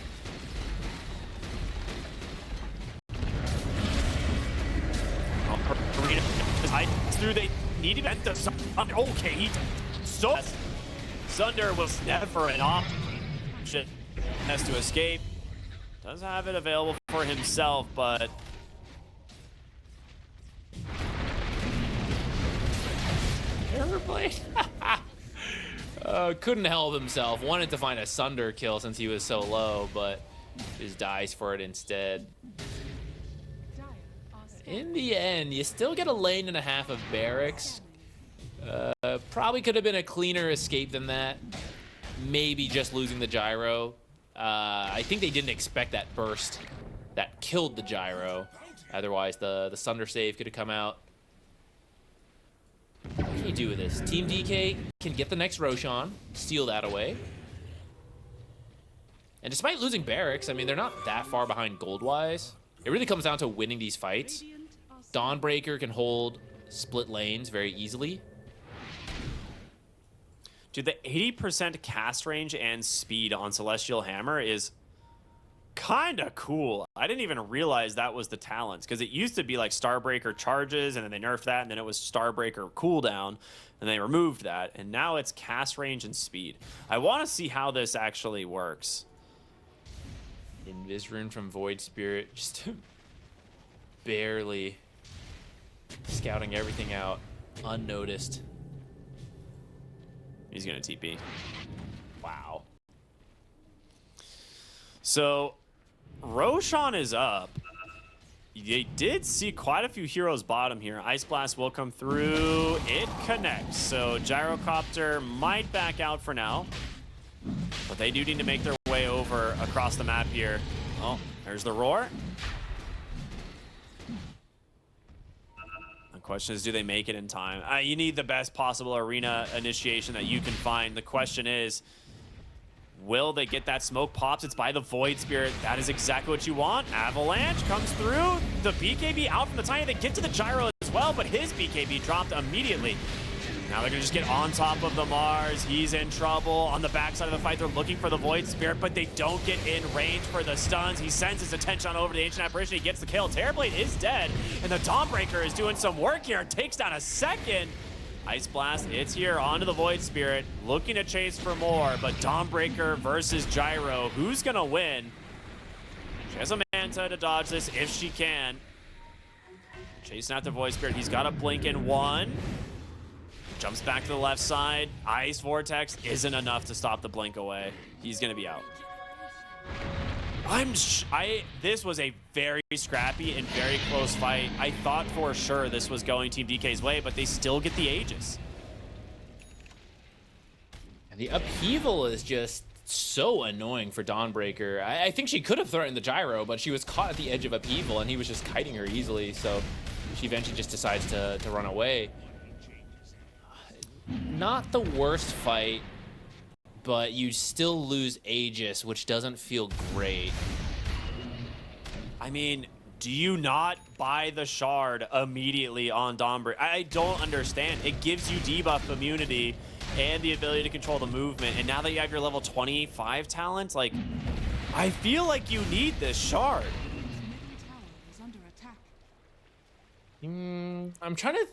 Through they need to get the okay, he so Sunder was never an option. Has to escape. Does have it available for himself, but Everblade. Couldn't help himself. Wanted to find a Sunder kill since he was so low, but just dies for it instead. In the end, you still get a lane and a half of barracks. Probably could have been a cleaner escape than that. Maybe just losing the gyro. I think they didn't expect that burst that killed the gyro. Otherwise, the Sunder save could have come out. What can you do with this? TeamDk can get the next Roshan, steal that away. And despite losing barracks, I mean, they're not that far behind gold-wise. It really comes down to winning these fights. Radiant are Dawnbreaker can hold split lanes very easily. Dude, the 80% cast range and speed on Celestial Hammer is kind of cool. I didn't even realize that was the talents, because it used to be like Starbreaker charges, and then they nerfed that, and then it was Starbreaker cooldown, and they removed that, and now it's cast range and speed. I want to see how this actually works. Invis Rune from Void Spirit, just barely scouting everything out, unnoticed. He's going to TP. Wow. So, Roshan is up. They did see quite a few heroes bottom here. Ice Blast will come through. It connects. So, Gyrocopter might back out for now. But they do need to make their way over across the map here. Oh, there's the roar. The question is, do they make it in time? You need the best possible arena initiation that you can find. The question is, will they get that smoke pops? It's by the Void Spirit. That is exactly what you want. Avalanche comes through. The BKB out from the Tiny. They get to the Gyro as well, but his BKB dropped immediately. Now they're going to just get on top of the Mars. He's in trouble. On the backside of the fight, they're looking for the Void Spirit, but they don't get in range for the stuns. He sends his attention over to the Ancient Apparition. He gets the kill. Terrorblade is dead, and the Dawnbreaker is doing some work here. Takes down a second. Ice Blast, it's here onto the Void Spirit. Looking to chase for more, but Dawnbreaker versus Gyro. Who's going to win? She has a Manta to dodge this if she can. Chasing out the Void Spirit. He's got a blink in one. Jumps back to the left side. Ice Vortex isn't enough to stop the blink away. He's gonna be out. This was a very scrappy and very close fight. I thought for sure this was going TeamDk's way, but they still get the Aegis. And the upheaval is just so annoying for Dawnbreaker. I think she could have threatened the Gyro, but she was caught at the edge of upheaval, and he was just kiting her easily, so she eventually just decides to run away. Not the worst fight, but you still lose Aegis, which doesn't feel great. I mean, do you not buy the shard immediately on Dawnbreaker? I don't understand. It gives you debuff immunity and the ability to control the movement, and now that you have your level 25 talent, like, I feel like you need this shard. middle tower is under attack. I'm trying to...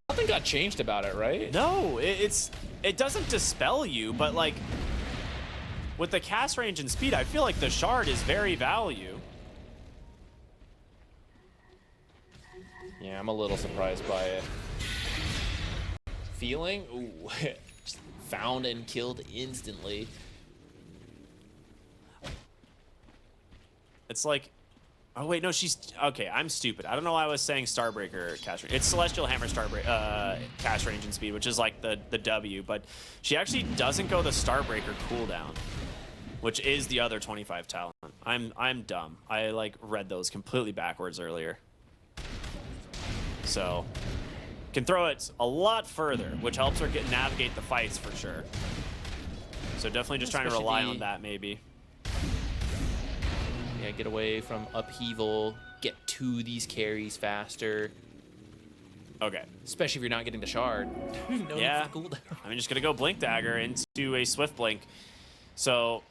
Nothing got changed about it, right? No, it doesn't dispel you, but like with the cast range and speed, I feel like the shard is very value. Yeah, I'm a little surprised by it. Feeling? Ooh, just found and killed instantly. It's like, oh wait, no, she's okay. I'm stupid. I don't know why I was saying Starbreaker cast range. It's Celestial Hammer cast range and speed, which is like the W, but she actually doesn't go the Starbreaker cooldown, which is the other 25 talent. I'm dumb. I like read those completely backwards earlier. So can throw it a lot further, which helps her navigate the fights for sure. So definitely just trying to rely on that maybe. Yeah, get away from upheaval, get to these carries faster. Okay. Especially if you're not getting the shard. No Yeah. cooldown. I'm just going to go Blink Dagger into a Swift Blink. So,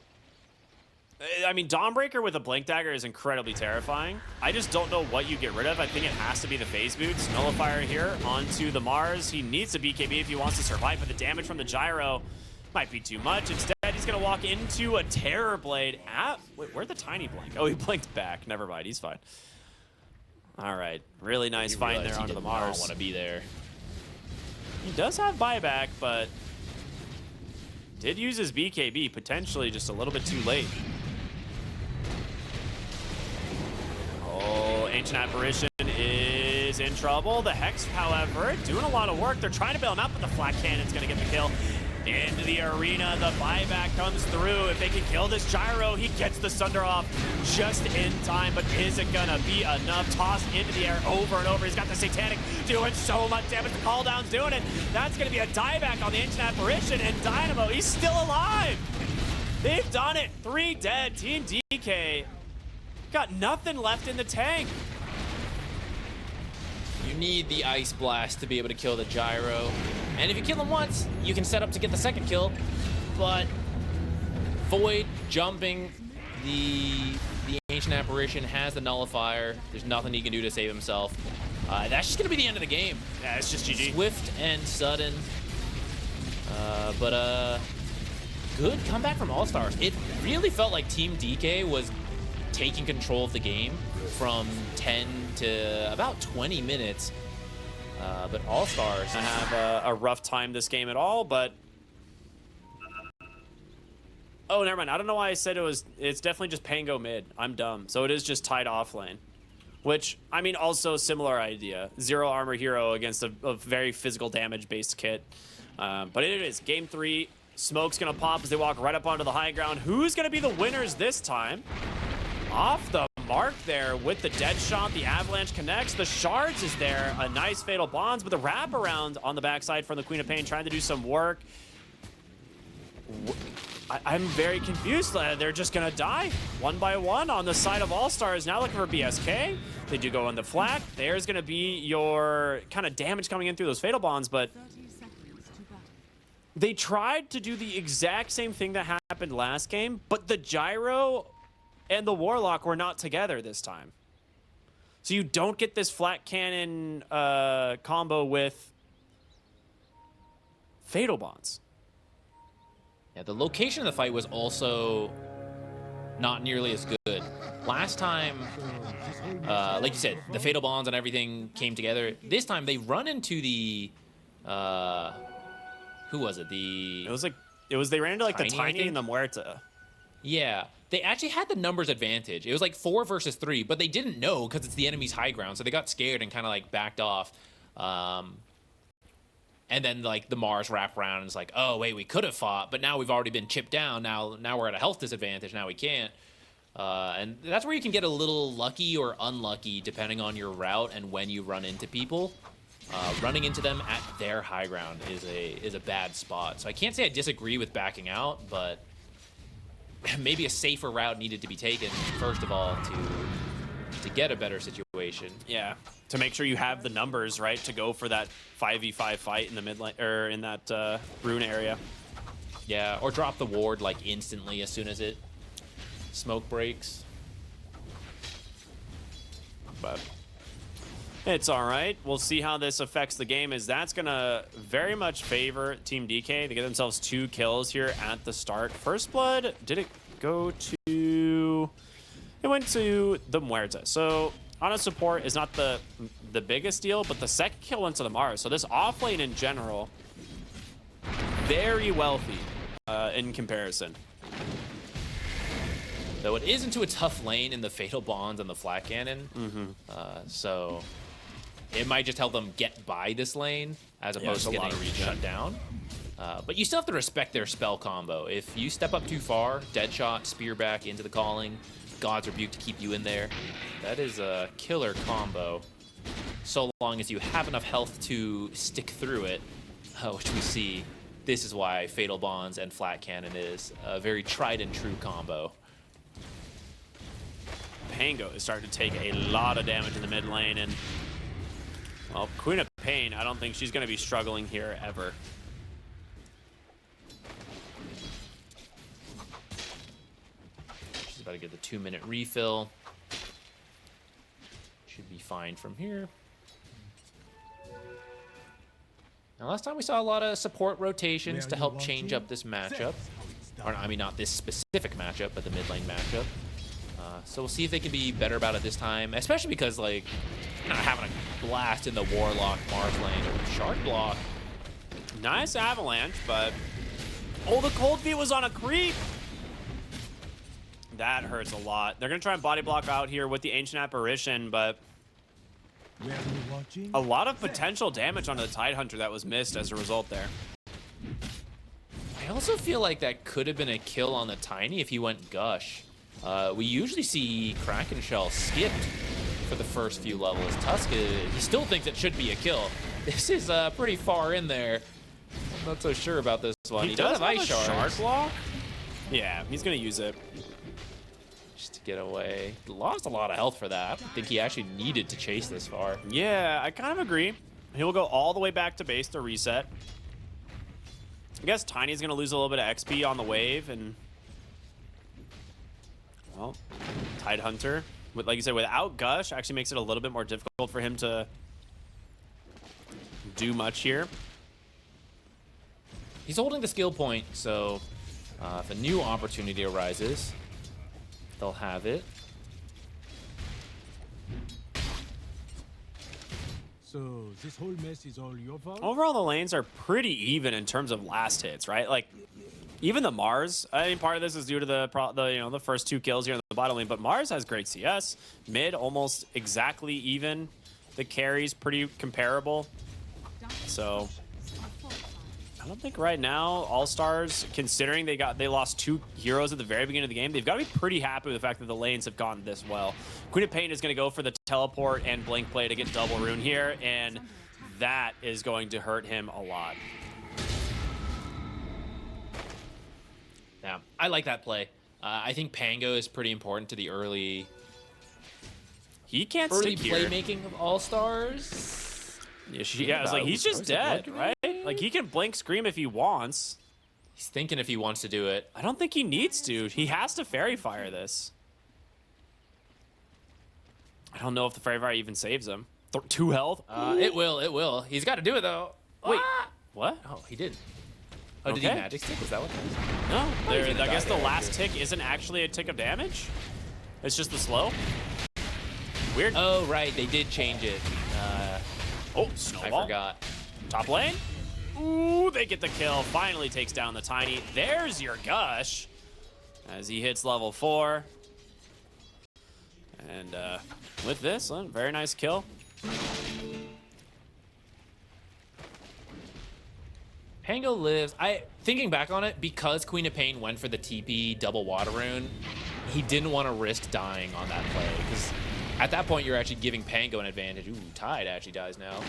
I mean, Dawnbreaker with a Blink Dagger is incredibly terrifying. I just don't know what you get rid of. I think it has to be the Phase Boots. Nullifier here onto the Mars. He needs a BKB if he wants to survive, but the damage from the Gyro might be too much. Instead, he's going to walk into a Terror Blade. Wait, where'd the Tiny blink? Oh, he blinked back. Never mind. He's fine. All right. Really nice find there onto the Mars. I don't want to be there. He does have buyback, but did use his BKB, potentially just a little bit too late. Oh, Ancient Apparition is in trouble. The Hex, however, doing a lot of work. They're trying to bail him out, but the Flat Cannon's going to get the kill. into the arena. The buyback comes through. If they can kill this gyro, he gets the Sunder off just in time. But is it gonna be enough? Tossed into the air over and over. He's got the Satanic doing so much damage. The call down's doing it. That's gonna be a dieback on the Ancient Apparition. And Dynamo, he's still alive. They've done it. 3 dead. Team DK got nothing left in the tank. You need the Ice Blast to be able to kill the gyro. And if you kill him once, you can set up to get the second kill. But Void jumping the Ancient Apparition has the Nullifier. There's nothing he can do to save himself. That's just going to be the end of the game. Yeah, it's just GG. Swift and sudden. But good comeback from ALLSTARS. It really felt like Team DK was taking control of the game from 10 to about 20 minutes. But ALLSTARS have a rough time this game at all, but... Oh, never mind. I don't know why I said it's definitely just Pango mid. I'm dumb. So it is just tied off lane. Which, I mean, also similar idea. 0 armor hero against a very physical damage-based kit. But it is. Game 3. Smoke's going to pop as they walk right up onto the high ground. Who's going to be the winners this time? Off the mark there with the dead shot. The Avalanche connects. The Shards is there. A nice Fatal Bonds, but the wraparound on the backside from the Queen of Pain trying to do some work. I'm very confused. They're just going to die one by one on the side of ALLSTARS. Now looking for BSK. They do go on the flak. There's going to be your kind of damage coming in through those Fatal Bonds, but 30 seconds to battle. they tried to do the exact same thing that happened last game, but the Gyro and the Warlock were not together this time. So you don't get this flat cannon combo with Fatal Bonds. Yeah, the location of the fight was also not nearly as good. Last time, like you said, the Fatal Bonds and everything came together. This time they run into the, who was it? They ran into like the Tiny, I Tiny think? and the Muerta. Yeah, they actually had the numbers advantage. It was like 4 versus 3, but they didn't know because it's the enemy's high ground, so they got scared and kind of like backed off. And then like the Mars wrap around and it's like, oh wait, we could have fought, but now we've already been chipped down. Now we're at a health disadvantage. Now we can't. And that's where you can get a little lucky or unlucky depending on your route and when you run into people. Running into them at their high ground is a bad spot. So I can't say I disagree with backing out, but maybe a safer route needed to be taken first of all to get a better situation. Yeah, to make sure you have the numbers, right, to go for that 5v5 fight in the mid lane, or in that rune area. Yeah, or drop the ward like instantly as soon as it smoke breaks. But it's all right. We'll see how this affects the game, as that's going to very much favor Team DK. They get themselves 2 kills here at the start. First Blood, did it go to... It went to the Muerta. So on a support is not the biggest deal, but the second kill went to the Mars. So this off lane in general, very wealthy in comparison. Though it is into a tough lane in the Fatal Bonds and the Flat Cannon. So it might just help them get by this lane as opposed to there's a lot getting of regen. shut down. But you still have to respect their spell combo. If you step up too far, Deadshot, Spear back into the Calling, God's Rebuke to keep you in there, that is a killer combo. So long as you have enough health to stick through it, which we see. This is why Fatal Bonds and Flat Cannon is a very tried and true combo. Pango is starting to take a lot of damage in the mid lane, and well, Queen of Pain, I don't think she's going to be struggling here ever. She's about to get the 2-minute refill. Should be fine from here. Now, last time we saw a lot of support rotations to help change up this matchup. Or, I mean, not this specific matchup, but the mid lane matchup. So we'll see if they can be better about it this time, especially because, like, kind of having a blast in the Warlock Mars lane. Shark block. Nice Avalanche, but... Oh, the Cold Feet was on a creep! That hurts a lot. They're going to try and body block out here with the Ancient Apparition, but... A lot of potential damage onto the Tidehunter that was missed as a result there. I also feel like that could have been a kill on the Tiny if he went Gush. We usually see Kraken Shell skipped for the first few levels. Tusk, he still thinks it should be a kill. This is pretty far in there. I'm not so sure about this one. He does have Ice a shard Shards block. Yeah, he's gonna use it. just to get away. Lost a lot of health for that. I think he actually needed to chase this far. Yeah, I kind of agree. He'll go all the way back to base to reset. I guess Tiny's gonna lose a little bit of XP on the wave, and well, Tide Hunter, with, like you said, without Gush, actually makes it a little bit more difficult for him to do much here. He's holding the skill point, so if a new opportunity arises, they'll have it. So this whole mess is all your fault? Overall, the lanes are pretty even in terms of last hits, right? Like, even the Mars, I mean, part of this is due to the first 2 kills here in the bottom lane, but Mars has great CS. Mid, almost exactly even. The carries pretty comparable. So I don't think right now ALLSTARS, considering they lost 2 heroes at the very beginning of the game, they've got to be pretty happy with the fact that the lanes have gone this well. Queen of Pain is going to go for the teleport and blink play to get double rune here, and that is going to hurt him a lot. Yeah, I like that play. I think Pango is pretty important to the early He can't early stick here. playmaking of ALLSTARS. Yeah, it's like he's just dead, right? Like, he can blink scream if he wants. He's thinking if he wants to do it. I don't think he needs to. He has to Fairy Fire this. I don't know if the Fairy Fire even saves him. 2 health. It will. He's got to do it though. Wait, Ah! what? Oh, he did. Oh, did he Okay. magic stick? Is that what that is? No, he's gonna I guess die the there, last too. tick isn't actually a tick of damage. It's just the slow. Weird. Oh, right. They did change it. Oh, I snowball. forgot. Top lane. Ooh, they get the kill. Finally takes down the Tiny. There's your Gush as he hits level 4. And with this, very nice kill. Pango lives. Thinking back on it, because Queen of Pain went for the TP double water rune, he didn't want to risk dying on that play because at that point you're actually giving Pango an advantage. Ooh, Tide actually dies now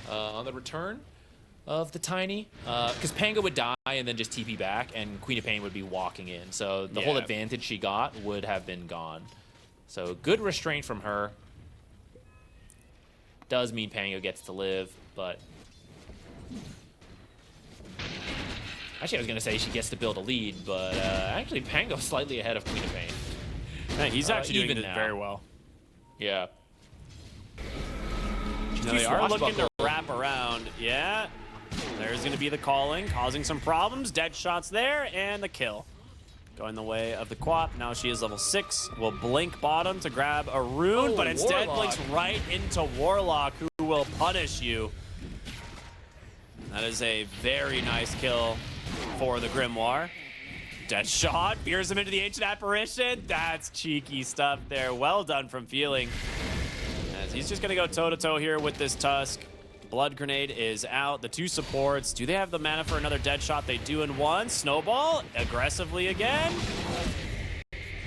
on the return of the Tiny, because Pango would die and then just TP back, and Queen of Pain would be walking in. So the whole Yeah. advantage she got would have been gone. So good restraint from her. Does mean Pango gets to live, but actually, I was going to say she gets to build a lead, but actually, Pango's slightly ahead of Queen of Pain. Man, he's actually doing even it now. very well. Yeah. Now they are looking to wrap around. Yeah, there's going to be the calling, causing some problems. Dead shots there, and the kill. Going the way of the Quap. Now she is level 6. Will blink bottom to grab a rune, Oh, but instead Warlock. blinks right into Warlock, who will punish you. That is a very nice kill for the Grimoire. Dead shot, veers him into the Ancient Apparition. That's cheeky stuff there. Well done from Feeling. As he's just gonna go toe-to-toe here with this Tusk. Blood Grenade is out. The 2 supports. Do they have the mana for another dead shot? They do in 1. Snowball, aggressively again.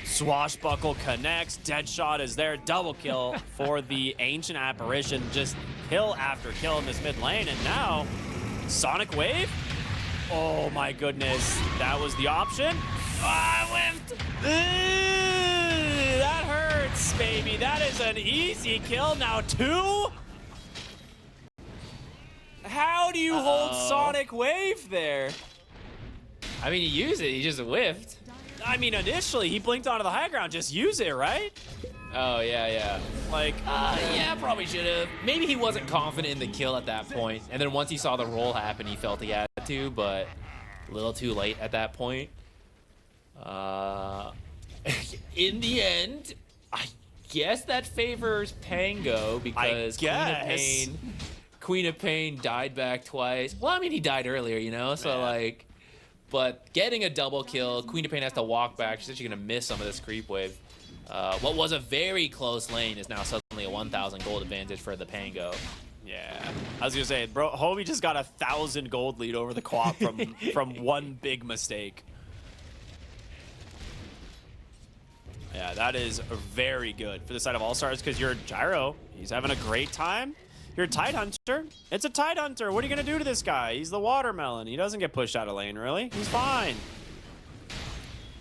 Swashbuckle connects. Dead shot is there. Double kill for the Ancient Apparition. Just kill after kill in this mid lane. And now, Sonic Wave? Oh my goodness. That was the option. Ah, I whiffed. That hurts, baby. That is an easy kill. Now 2? How do you hold Sonic Wave there? I mean, he used it. He just whiffed. I mean, initially, he blinked onto the high ground. Just use it, right? Oh, yeah. Like, Yeah, probably should have. Maybe he wasn't confident in the kill at that point, and then once he saw the roll happen, he felt he had to, but a little too late at that point. In the end, I guess that favors Pango because guess. Queen of Pain died back twice. Well, I mean, he died earlier, you know, so Man. like, but getting a double kill, Queen of Pain has to walk back. She's actually gonna miss some of this creep wave. What was a very close lane is now suddenly a 1,000 gold advantage for the Pango. Yeah, I was gonna say, bro, homie just got 1,000 gold lead over the Quap from one big mistake. Yeah, that is very good for the side of ALLSTARS because your Gyro, he's having a great time. You're a Tide Hunter. It's a Tide Hunter. What are you gonna do to this guy? He's the watermelon. He doesn't get pushed out of lane, really. He's fine.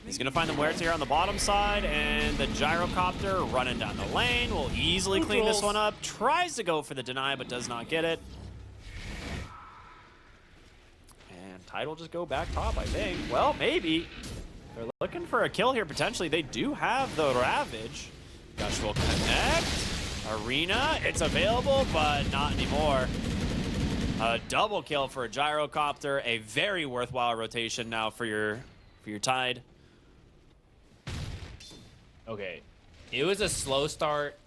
He's gonna find the Muertes here on the bottom side, and the Gyrocopter running down the lane will easily clean this one up. Tries to go for the deny, but does not get it. And Tide will just go back top, I think. Well, maybe. They're looking for a kill here, potentially. They do have the Ravage. Gush will connect. Arena, it's available, but not anymore. A double kill for a Gyrocopter. A very worthwhile rotation now for your Tide. Okay, it was a slow start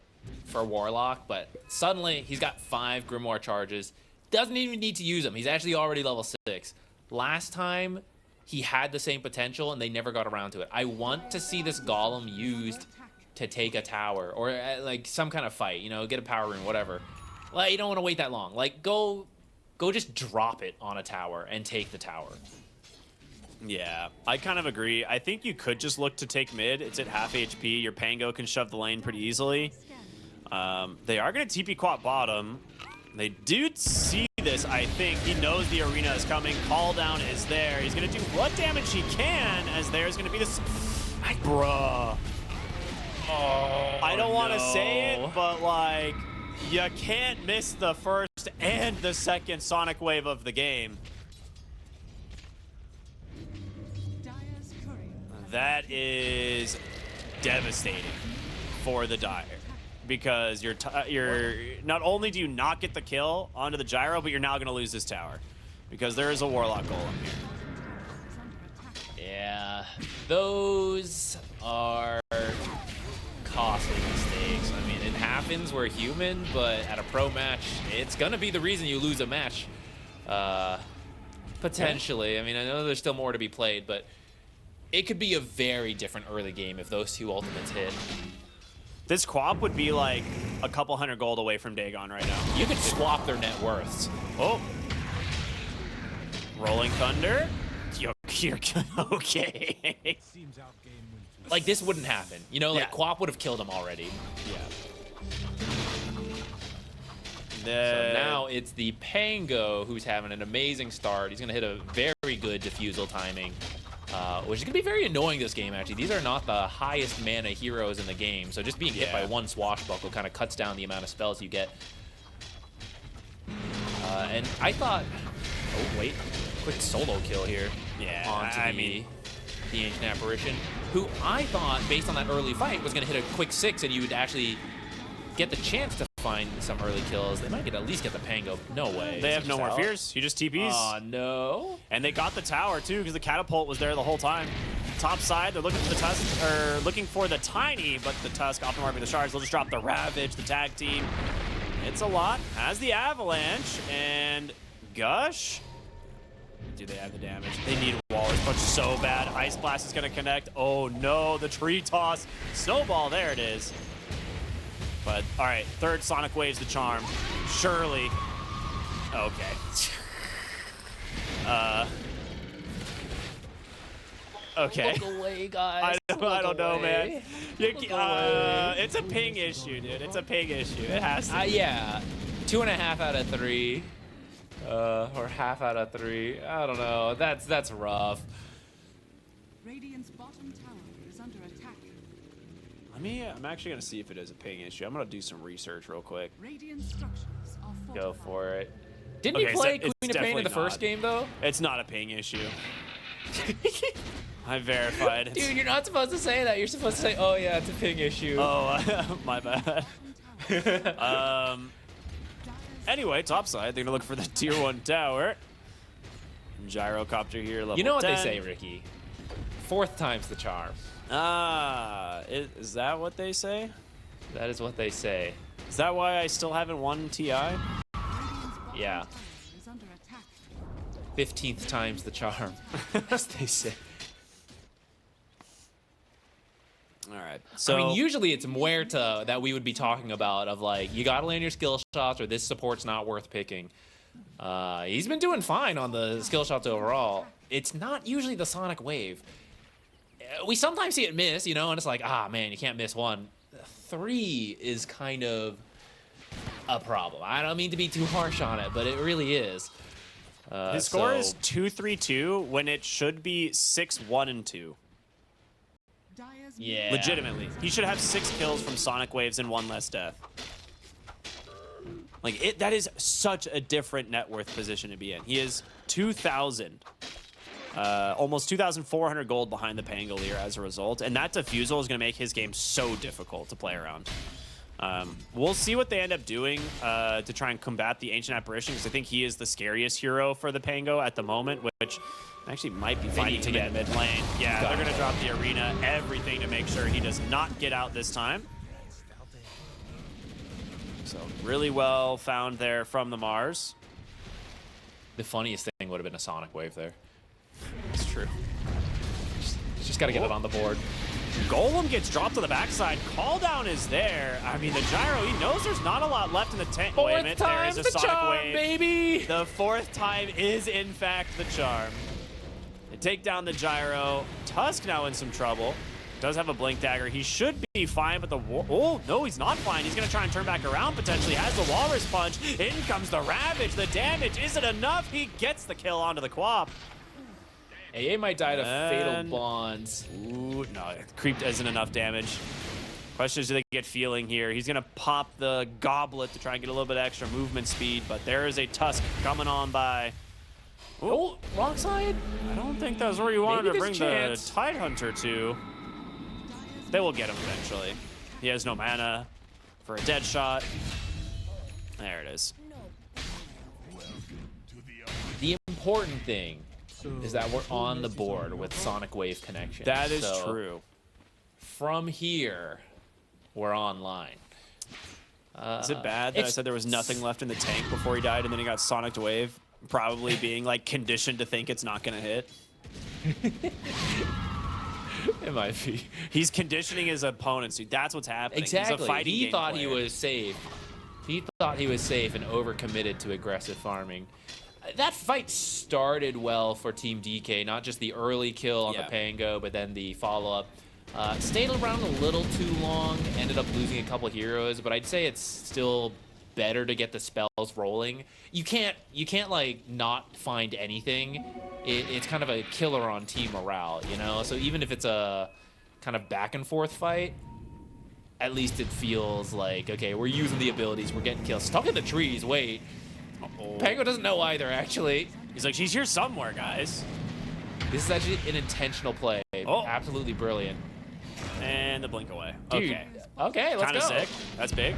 for Warlock, but suddenly he's got 5 Grimoire charges. Doesn't even need to use them. He's actually already level 6. Last time, he had the same potential, and they never got around to it. I want to see this Golem used to take a tower, or like some kind of fight, you know, get a power rune, whatever. Like, you don't want to wait that long. Like, go just drop it on a tower and take the tower. Yeah, I kind of agree. I think you could just look to take mid. It's at half HP. Your Pango can shove the lane pretty easily. They are going to TP Quap bottom. They do see this, I think. He knows the arena is coming. Call down is there. He's going to do what damage he can, as there's going to be this... Bruh. Oh, I don't want to say it, but, like, you can't miss the first and the second Sonic Wave of the game. Dire's courier That is devastating for the Dire, because you're not only do you not get the kill onto the Gyro, but you're now going to lose this tower because there is a Warlock Golem here. is under attack. Yeah, those are costly mistakes. I mean, it happens, we're human, but at a pro match, it's gonna be the reason you lose a match. Potentially. I mean, I know there's still more to be played, but it could be a very different early game if those 2 ultimates hit. This Quap would be like a couple hundred gold away from Dagon right now. You could swap their net worths. Oh. Rolling Thunder. You're okay. Seems our game went to Like, this wouldn't happen. You know, like, Yeah. Quap would have killed him already. Yeah. So now it's the Pango who's having an amazing start. He's going to hit a very good defusal timing, which is going to be very annoying this game, actually. These are not the highest mana heroes in the game, so just being hit by one swashbuckle kind of cuts down the amount of spells you get. And I thought... Oh, wait. Quick solo kill here. Yeah, Onto the Ancient Apparition, who I thought, based on that early fight, was going to hit a quick 6 and you would actually get the chance to find some early kills. They might at least get the Pango. No way. They have Is no he more out? fears. He just TPs. Aw, no. And they got the tower too, because the catapult was there the whole time. Top side, they're looking for the Tusk, or looking for the Tiny, but the Tusk optimizing the shards. They'll just drop the Ravage, the tag team. It's a lot. Has the Avalanche and Gush. Do they have the damage? They need Waller's Punch so bad. Ice Blast is going to connect. Oh no, the tree toss. Snowball, there it is. But, all right, third Sonic Wave's the charm. Surely. Okay. Okay. Look away, guys. I don't know, man. Look away. It's a ping issue, dude. It's a ping issue. It has to. Yeah. 2.5 out of 3. Or half out of 3. I don't know. That's rough. Radiant's bottom tower is under attack. I'm actually going to see if it is a ping issue. I'm going to do some research real quick. Radiant structures are fortified. Go for it. Didn't Okay, he so play it's Queen of Pain in the definitely first not. game, though? It's not a ping issue. I verified. It's, Dude, you're not supposed to say that. You're supposed to say, oh, yeah, it's a ping issue. oh, my bad. Bottom tower. Anyway, topside, they're going to look for the tier 1 tower. Gyrocopter here, level 10. You know what they say, Ricky? 4th time's the charm. Is that what they say? That is what they say. Is that why I still haven't won TI? Radiant's bottom Yeah. tower is under attack. 15th time's the charm, as they say. All right. So I mean, usually it's Muerta that we would be talking about of like, you got to land your skill shots or this support's not worth picking. He's been doing fine on the skill shots overall. It's not usually the Sonic Wave. We sometimes see it miss, you know, and it's like, ah, man, you can't miss one. 3 is kind of a problem. I don't mean to be too harsh on it, but it really is. his score is 2-3-2 when it should be 6-1-2. Dire's Yeah. Legitimately. He should have 6 kills from Sonic Waves and 1 less death. Like, that is such a different net worth position to be in. He is 2,000. Almost 2,400 gold behind the Pangolier as a result. And that defusal is going to make his game so difficult to play around. We'll see what they end up doing to try and combat the Ancient Apparition, because I think he is the scariest hero for the Pango at the moment, which actually might be fighting to get mid lane. Yeah, they're going to drop the arena, everything to make sure he does not get out this time. So really well found there from the Mars. The funniest thing would have been a Sonic Wave there. It's true. Just got to get it on the board. Golem gets dropped to the backside. Call down is there. I mean, the gyro, he knows there's not a lot left in the tank. Wait a minute, there is a Sonic charm, Wave. baby! The 4th time is, in fact, the charm. They take down the gyro. Tusk now in some trouble. Does have a blink dagger. He should be fine, but the oh no, he's not fine. He's gonna try and turn back around potentially. Has the walrus punch. In comes the ravage. The damage isn't enough. He gets the kill onto the Quap. AA might die to fatal bonds. Ooh, no, creep isn't enough damage. Question is, do they get feeling here? He's gonna pop the goblet to try and get a little bit extra movement speed, but there is a Tusk coming on by. Oh, wrong side? I don't think that was where you wanted Maybe to bring there's the chance. Tidehunter to. They will get him eventually. He has no mana for a dead shot. There it is. The important thing is that we're on the board with Sonic Wave connection. That is So true. From here, we're online. Is it bad that I it's- said there was nothing left in the tank before he died and then he got Sonic Wave? Probably being like conditioned to think it's not gonna hit. It might be. He's conditioning his opponents, dude. That's what's happening. He's a Exactly. fighting He game thought he player. was safe. He thought he was safe and overcommitted to aggressive farming. That fight started well for Team DK, not just the early kill on Yeah. the Pango, but then the follow-up. Stayed around a little too long, ended up losing a couple heroes, but I'd say it's still better to get the spells rolling. You can't like not find anything. It's kind of a killer on team morale, you know? So even if it's a kind of back and forth fight, at least it feels like, okay, we're using the abilities, we're getting kills. Stuck in the trees, wait. Pango doesn't know either, actually. He's like, she's here somewhere, guys. This is actually an intentional play. Oh. Absolutely brilliant. And the blink away. Dude. Okay. Okay, let's Kind go. of sick. That's big.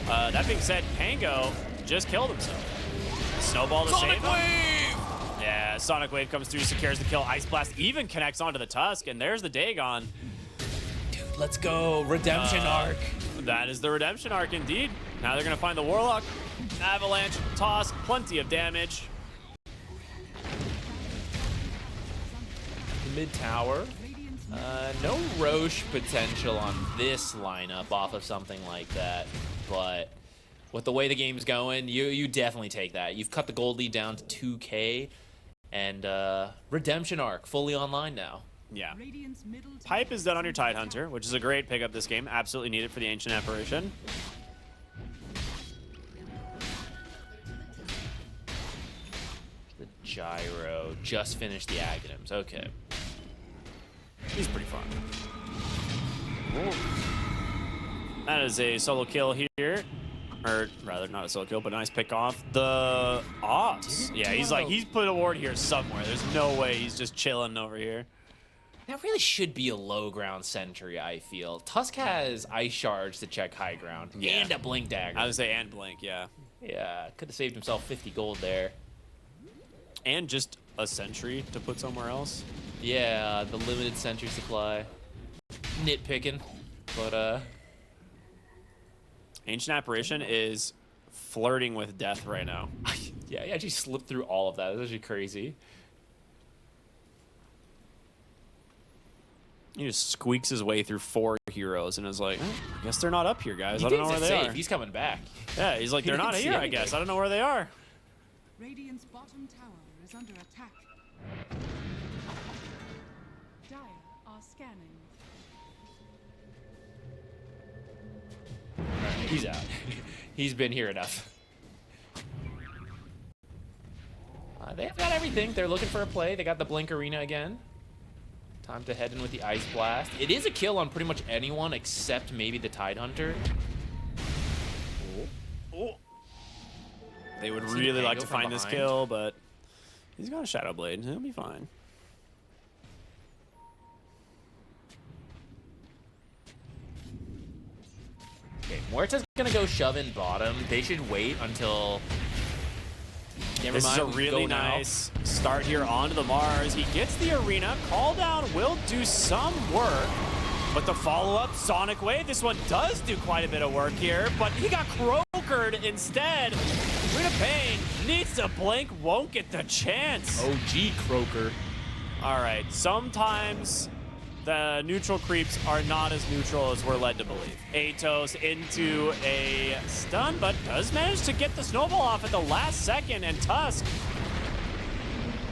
That being said, Pango just killed himself. Snowball to Sonic save him. Wave! Yeah, Sonic Wave comes through, secures the kill. Ice Blast even connects onto the Tusk, and there's the Dagon. Dude, let's go. Redemption arc. That is the redemption arc indeed. Now they're gonna find the Warlock. Avalanche, toss, plenty of damage. Mid tower. No Roche potential on this lineup off of something like that, but with the way the game's going, you definitely take that. You've cut the gold lead down to 2K, and Redemption Arc fully online now. Yeah. Radiant's middle tower Pipe is done on your Tidehunter, which is a great pickup this game. Absolutely needed for the Ancient Apparition. The Gyro just finished the Aghanims. Okay. He's pretty fun. That is a solo kill here. Or rather, not a solo kill, but a nice pick off. The Ops. Yeah, he's put a ward here somewhere. There's no way he's just chilling over here. That really should be a low ground sentry, I feel. Tusk has Ice Shards to check high ground, Yeah. and a Blink Dagger. I would say and blink, yeah. Yeah, could have saved himself 50 gold there. And just a sentry to put somewhere else. Yeah, the limited sentry supply. Nitpicking, but Ancient Apparition is flirting with death right now. yeah, he actually slipped through all of that. That's actually crazy. He just squeaks his way through 4 heroes and is like, I guess they're not up here, guys. He I don't know thinks where it's they safe. are. He's coming back. Yeah, he's like, He they're not didn't see here, I anything. guess. I don't know where they are. Radiant's bottom tower is under attack. Dire are scanning. He's out. He's been here enough. They've got everything. They're looking for a play. They got the Blink Arena again. Time to head in with the Ice Blast. It is a kill on pretty much anyone except maybe the Tidehunter. Oh. They would See really like Pango to from find this behind. kill, but he's got a Shadow Blade. He'll be fine. Okay, Muerta's gonna go shove in bottom. They should wait until... Never This mind, is a we can really go now. nice start here onto the Mars. He gets the arena. Call down will do some work. But the follow-up, Sonic Wave, this one does do quite a bit of work here, but he got croakered instead. Queen of Pain needs to blink, won't get the chance. OG Croaker. All right, sometimes the neutral creeps are not as neutral as we're led to believe. Atos into a stun, but does manage to get the snowball off at the last second, and Tusk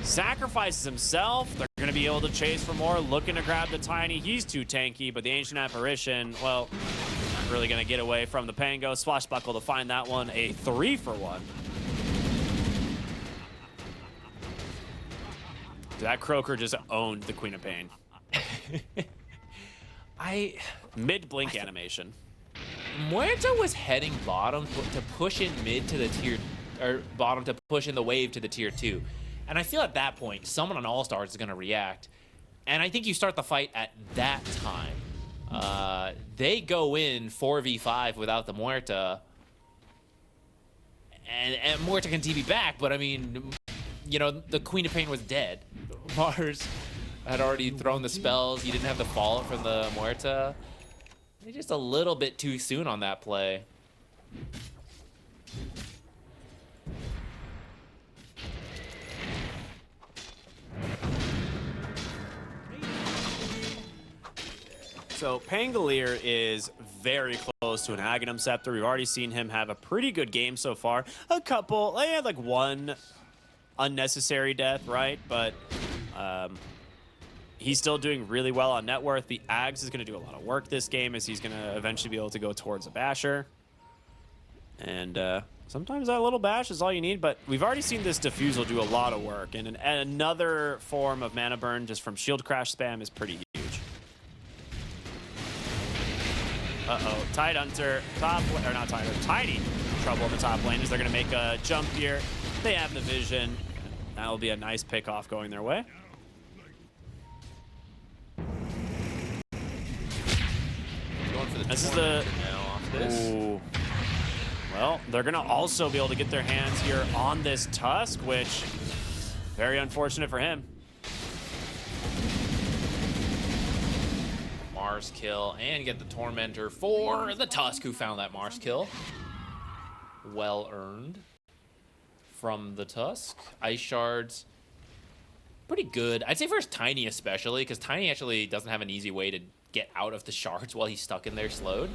sacrifices himself. They're going to be able to chase for more, looking to grab the Tiny. He's too tanky, but the Ancient Apparition, well, not really going to get away from the Pango. Swashbuckle to find that one, a 3-for-1. That Croaker just owned the Queen of Pain. Mid-blink animation. Muerta was heading bottom to push in mid to the tier, or bottom to push in the wave to the tier 2. And I feel at that point, someone on ALLSTARS is going to react. And I think you start the fight at that time. They go in 4v5 without the Muerta. And Muerta can TB back, but I mean, you know, the Queen of Pain was dead. Mars had already thrown the spells. You didn't have the fallout from the Muerta. They're just a little bit too soon on that play. So Pangolier is very close to an Aghanim Scepter. We've already seen him have a pretty good game so far. A couple, he had like one unnecessary death, right? But he's still doing really well on net worth. The Ags is going to do a lot of work this game as he's going to eventually be able to go towards a Basher. And sometimes that little bash is all you need, but we've already seen this Diffusal do a lot of work. And another form of mana burn just from Shield Crash spam is pretty huge. Uh-oh, Tidehunter, or not Tidehunter, Tiny trouble in the top lane as they're going to make a jump here. They have the vision. That'll be a nice pick-off going their way. Going for the This is tournament the- now off this. Ooh. Well, they're going to also be able to get their hands here on this Tusk, which, very unfortunate for him. Mars kill and get the Tormentor for the Tusk, who found that Mars kill. Well earned from the Tusk. Ice Shards, pretty good. I'd say for Tiny especially, because Tiny actually doesn't have an easy way to get out of the shards while he's stuck in there slowed.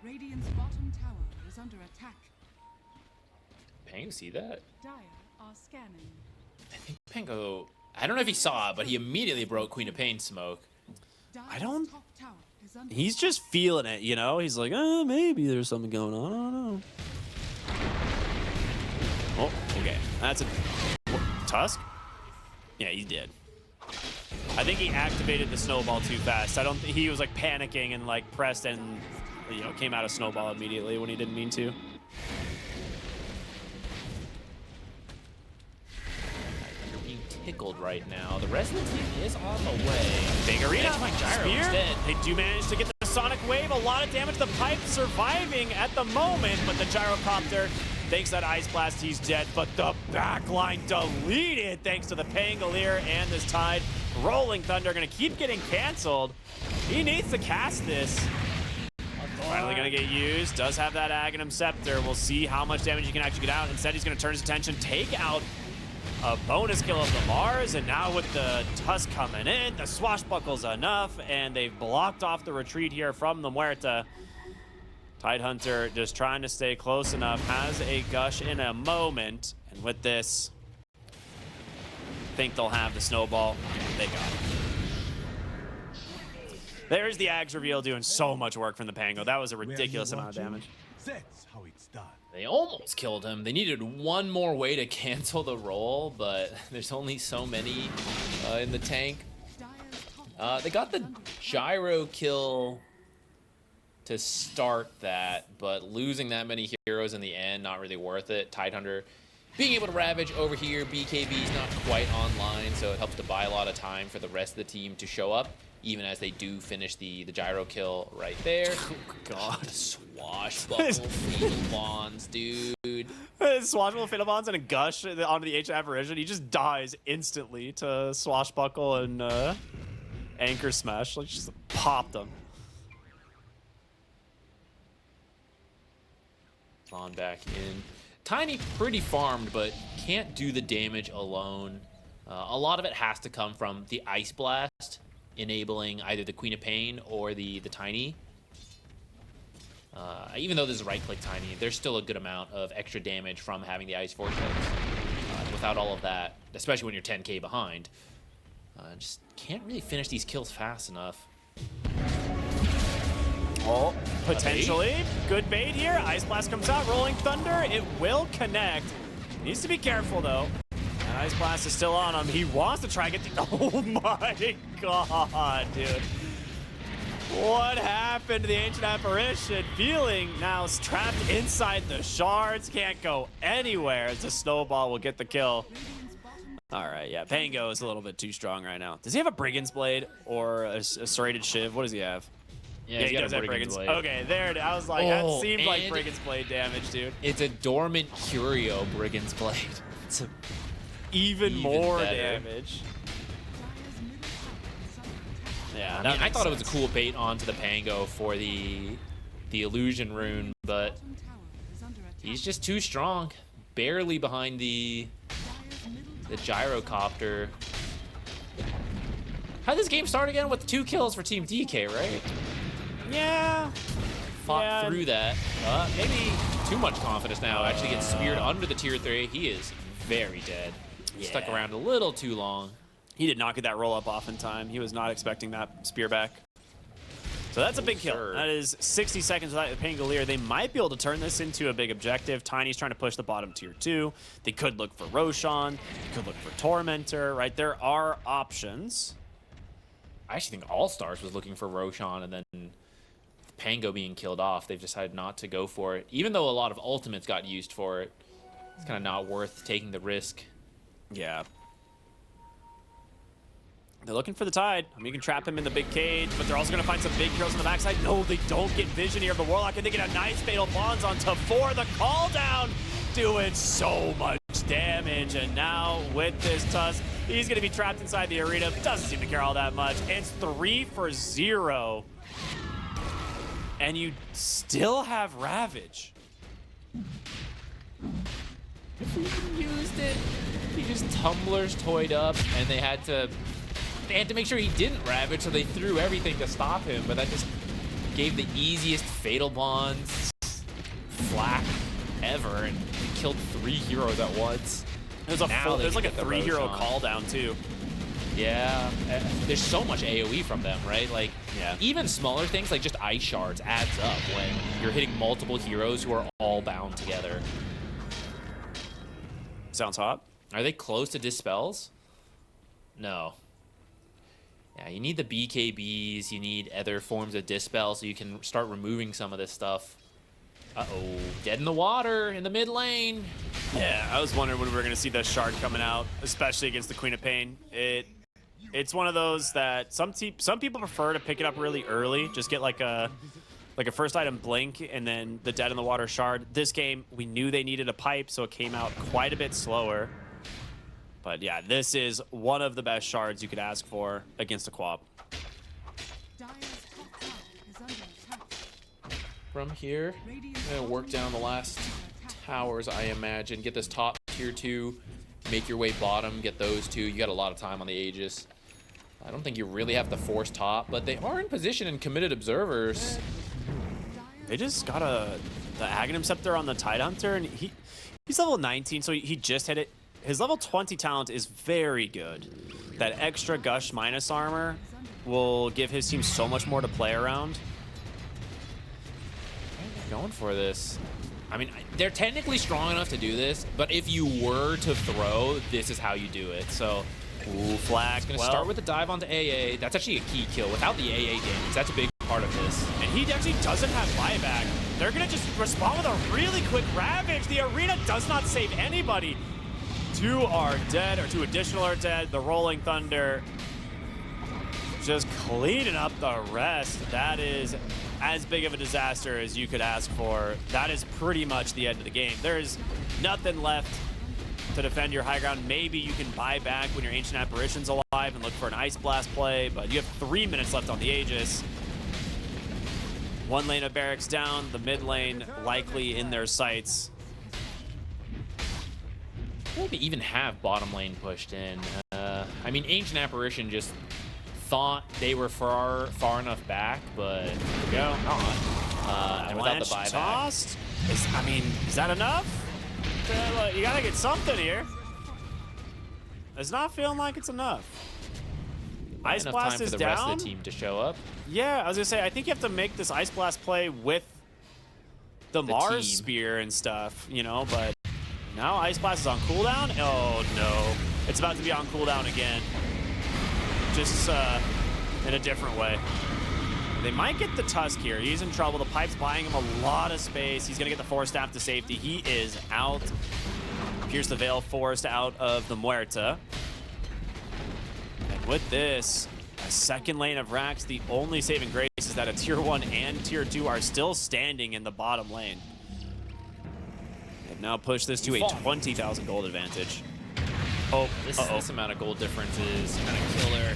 Radiant's bottom tower is under attack. Pango see that? Dire are scanning. I think Pango, I don't know if he saw it, but he immediately broke Queen of Pain smoke. Dire's don't- top tower is under He's just feeling it, you know? He's like, maybe there's something going on. I don't know. Oh, okay. That's a... What, Tusk? Yeah, he's dead. I think he activated the snowball too fast. I don't think he was like panicking and like pressed and, you know, came out of snowball immediately when he didn't mean to. You're being tickled right now. The Resident Team is on the way. Big arena. That's my gyro Spear. instead. They do manage to get the Sonic Wave. A lot of damage. The pipe surviving at the moment, but the Gyrocopter, thanks to that Ice Blast, he's dead. But the backline deleted thanks to the Pangolier and this Tide. Rolling Thunder going to keep getting canceled. He needs to cast this. Finally going to get used. Does have that Aghanim Scepter. We'll see how much damage he can actually get out. Instead, he's going to turn his attention, take out a bonus kill of the Mars, and now with the Tusk coming in, the Swashbuckle's enough, and they've blocked off the retreat here from the Muerta. Tidehunter just trying to stay close enough, has a gush in a moment, and with this, I think they'll have the snowball. They got it. There's the Ags reveal doing so much work from the Pango. That was a ridiculous amount of damage. That's how it's done. They almost killed him. They needed one more way to cancel the roll, but there's only so many in the tank. They got the gyro kill to start that, but losing that many heroes in the end, not really worth it. Tidehunter being able to ravage over here. BKB's not quite online, so it helps to buy a lot of time for the rest of the team to show up, even as they do finish the gyro kill right there. Oh, God. Swashbuckle fatal bonds, dude. Swashbuckle fatal bonds and a gush onto the Ancient Apparition. He just dies instantly to Swashbuckle and Anchor Smash. Like, just popped him. On back in. Tiny pretty farmed, but can't do the damage alone. A lot of it has to come from the Ice Blast, enabling either the Queen of Pain or the Tiny. Even though this is right-click Tiny, there's still a good amount of extra damage from having the Ice Vortex. Without all of that, especially when you're 10k behind, just can't really finish these kills fast enough. Oh, potentially. Good bait here. Ice Blast comes out. Rolling Thunder. It will connect. Needs to be careful, though. And Ice Blast is still on him. He wants to try and get the... Oh, my God, dude. What happened to the Ancient Apparition? Feeling now trapped inside the shards. Can't go anywhere as the Snowball will get the kill. All right, yeah. Pango is a little bit too strong right now. Does he have a Brigand's Blade or a serrated Shiv? What does he have? Yeah, he does have Brigand's Blade. Okay, there it is. I was like, that seemed like Brigand's Blade damage, dude. It's a Dormant Curio Brigand's Blade. It's even more better damage. Yeah, I mean, I thought it was a cool bait onto the Pango for the illusion rune, but he's just too strong. Barely behind the gyrocopter. How'd this game start again? With 2 kills for TeamDk, right? Yeah. Fought through that. Maybe too much confidence now. Actually gets speared under the tier 3. He is very dead. Stuck around a little too long. He did not get that roll up off in time. He was not expecting that spear back. So that's a big kill. That is 60 seconds without the Pangolier. They might be able to turn this into a big objective. Tiny's trying to push the bottom tier 2. They could look for Roshan. They could look for Tormentor, right? There are options. I actually think ALLSTARS was looking for Roshan, and then Pango being killed off, they've decided not to go for it. Even though a lot of ultimates got used for it, it's kind of not worth taking the risk. Yeah. They're looking for the Tide. I mean, you can trap him in the big cage, but they're also going to find some big heroes on the backside. No, they don't get vision here of the Warlock, and they get a nice Fatal Bonds onto 4. The call down doing so much damage, and now with this Tusk, he's going to be trapped inside the arena. Doesn't seem to care all that much. It's 3 for 0. And you still have Ravage. If we used it, he just tumblers toyed up, and they had to make sure he didn't Ravage, so they threw everything to stop him, but that just gave the easiest Fatal Bonds flak ever, and he killed 3 heroes at once. There's like a 3-hero call down too. Yeah, there's so much AoE from them, right? Like, even smaller things like just ice shards adds up when you're hitting multiple heroes who are all bound together. Sounds hot. Are they close to dispels? No. Yeah, you need the BKBs, you need other forms of dispel so you can start removing some of this stuff. Uh-oh, dead in the water in the mid lane. Yeah, I was wondering when we were going to see the shard coming out, especially against the Queen of Pain. It's one of those that some people prefer to pick it up really early, just get like a first item blink and then the dead in the water shard. This game, we knew they needed a pipe, so it came out quite a bit slower. But yeah, this is one of the best shards you could ask for against a Quab. From here, I'm gonna work down the last towers, I imagine. Get this top tier 2 make your way bottom, get those two. You got a lot of time on the Aegis. I don't think you really have to force top, but they are in position and committed observers. They just got the Aghanim Scepter on the Tidehunter, and he's level 19, so he just hit it. His level 20 talent is very good. That extra Gush minus armor will give his team so much more to play around. Going for this. I mean, they're technically strong enough to do this, but if you were to throw, this is how you do it. So, ooh, flag. It's going to start with the dive onto AA. That's actually a key kill. Without the AA damage, that's a big part of this. And he actually doesn't have buyback. They're going to just respond with a really quick Ravage. The arena does not save anybody. 2 are dead, or 2 additional are dead. The Rolling Thunder just cleaning up the rest. That is as big of a disaster as you could ask for. That is pretty much the end of the game. There's nothing left to defend your high ground. Maybe you can buy back when your Ancient Apparition's alive and look for an Ice Blast play, but you have 3 minutes left on the Aegis. 1 lane of barracks down, the mid lane likely in their sights. I think they even have bottom lane pushed in. I mean, Ancient Apparition just thought they were far enough back, but here we go. And without the buyback. Tossed? Is that enough? You gotta get something here. It's not feeling like it's enough. Ice Enough Blast time for is the down. rest of the team to show up. Yeah, I was gonna say, I think you have to make this Ice Blast play with the Mars team. Spear and stuff, you know, but now Ice Blast is on cooldown. Oh no, it's about to be on cooldown again. Just in a different way. They might get the Tusk here. He's in trouble. The Pipe's buying him a lot of space. He's gonna get the Force Staff to safety. He is out. Pierce the Veil forced out of the Muerta. And with this, a second lane of Rax, the only saving grace is that a tier 1 and tier 2 are still standing in the bottom lane. They've now pushed this to a 20,000 gold advantage. Oh, This amount of gold difference is kind of killer.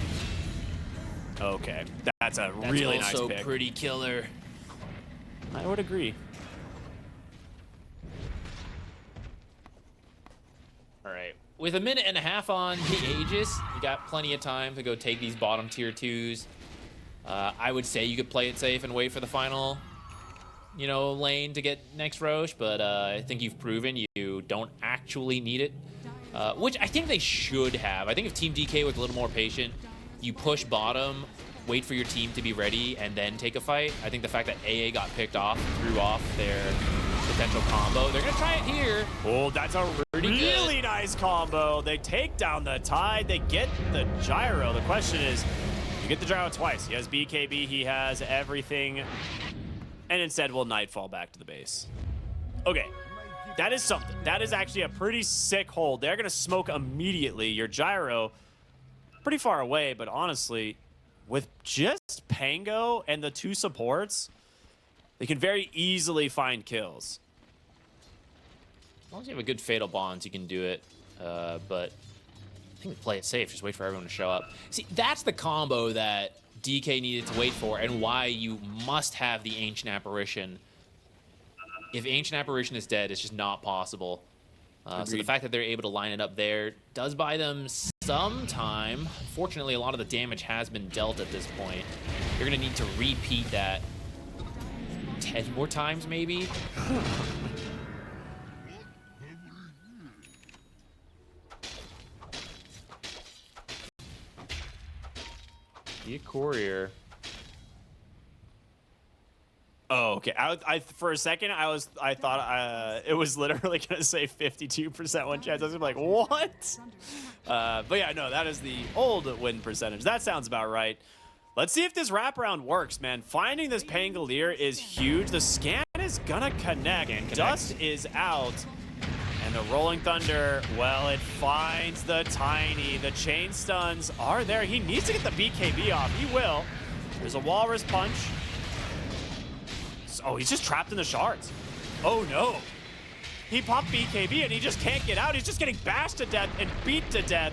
Okay, that's a That's really nice also pick. pretty killer. I would agree. All right. With a minute and a half on the Aegis, you got plenty of time to go take these bottom tier 2s. I would say you could play it safe and wait for the final, lane to get next Roche, but I think you've proven you don't actually need it, which I think they should have. I think if TeamDk was a little more patient, you push bottom, wait for your team to be ready, and then take a fight. I think the fact that AA got picked off threw off their potential combo. They're going to try it here. Oh, that's a Pretty really good. nice combo. They take down the Tide. They get the Gyro. The question is, you get the Gyro twice. He has BKB. He has everything. And instead will Nightfall back to the base. Okay. That is something. That is actually a pretty sick hold. They're going to smoke immediately. Your Gyro, pretty far away, but honestly, with just Pango and the 2 supports, they can very easily find kills. As long as you have a good Fatal Bonds, you can do it. But I think we play it safe. Just wait for everyone to show up. See, that's the combo that DK needed to wait for and why you must have the Ancient Apparition. If Ancient Apparition is dead, it's just not possible. So the fact that they're able to line it up there does buy them some time. Unfortunately, a lot of the damage has been dealt at this point. You're going to need to repeat that 10 more times, maybe? Be a courier. Oh, okay. I for a second I thought it was literally gonna say 52% win chance. I was like, what? But yeah, no, that is the old win percentage. That sounds about right. Let's see if this wraparound works, man. Finding this Pangolier is huge. The scan is gonna connect. Dust is out. And the Rolling Thunder, well, it finds the Tiny. The chain stuns are there. He needs to get the BKB off. He will. There's a Walrus Punch. Oh, he's just trapped in the shards. Oh, no. He popped BKB and he just can't get out. He's just getting bashed to death and beat to death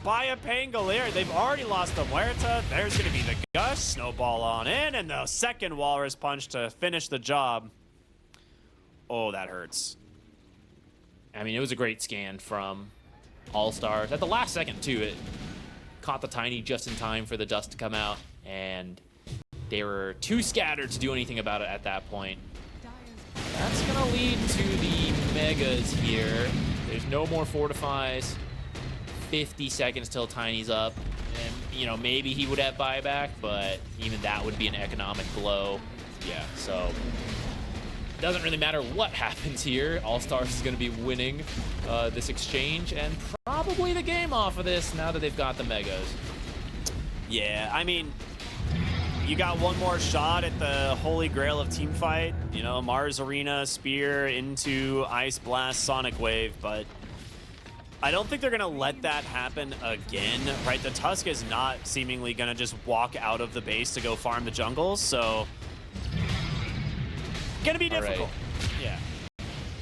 by a Pangolier. They've already lost the Muerta. There's going to be the Gush. Snowball on in. And the second Walrus Punch to finish the job. Oh, that hurts. I mean, it was a great scan from All-Stars. At the last second, too, it caught the Tiny just in time for the dust to come out, and they were too scattered to do anything about it at that point. That's going to lead to the Megas here. There's no more Fortifies. 50 seconds till Tiny's up. And, you know, maybe he would have buyback, but even that would be an economic blow. Yeah. So it doesn't really matter what happens here. All-Stars is going to be winning this exchange and probably the game off of this now that they've got the Megas. Yeah, I mean, you got one more shot at the holy grail of team fight. You know, Mars Arena, Spear into Ice Blast, Sonic Wave, but I don't think they're going to let that happen again, right? The Tusk is not seemingly going to just walk out of the base to go farm the jungles, so going to be difficult. Right. Yeah.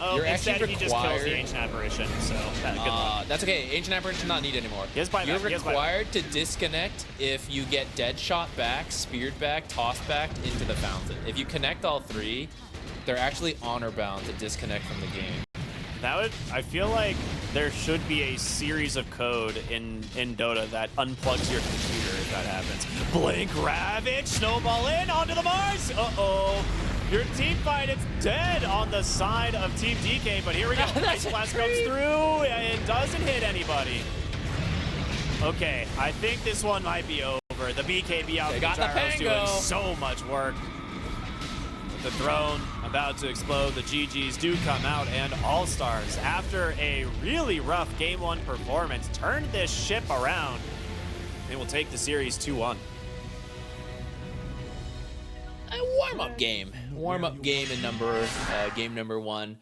Oh, You're instead actually he just kills the required- Ancient Apparition, so good luck. That's okay. Ancient Apparition not needed anymore. He has buyback, You're he has buyback. required to disconnect if you get dead shot back, speared back, tossed back into the fountain. If you connect all three, they're actually honor bound to disconnect from the game. That would, I feel like there should be a series of code in Dota that unplugs your computer if that happens. Blink Ravage, snowball in onto the Mars. Uh-oh. Your team fight, it's dead on the side of TeamDk, but here we go. Ice Blast comes through and doesn't hit anybody. Okay, I think this one might be over. The BKB out They the got the gyro's doing Pango. so much work. The throne about to explode. The GGs do come out, and All-Stars, after a really rough Game 1 performance, turned this ship around. They will take the series 2-1. A warm-up game. Warm-up game in game number 1.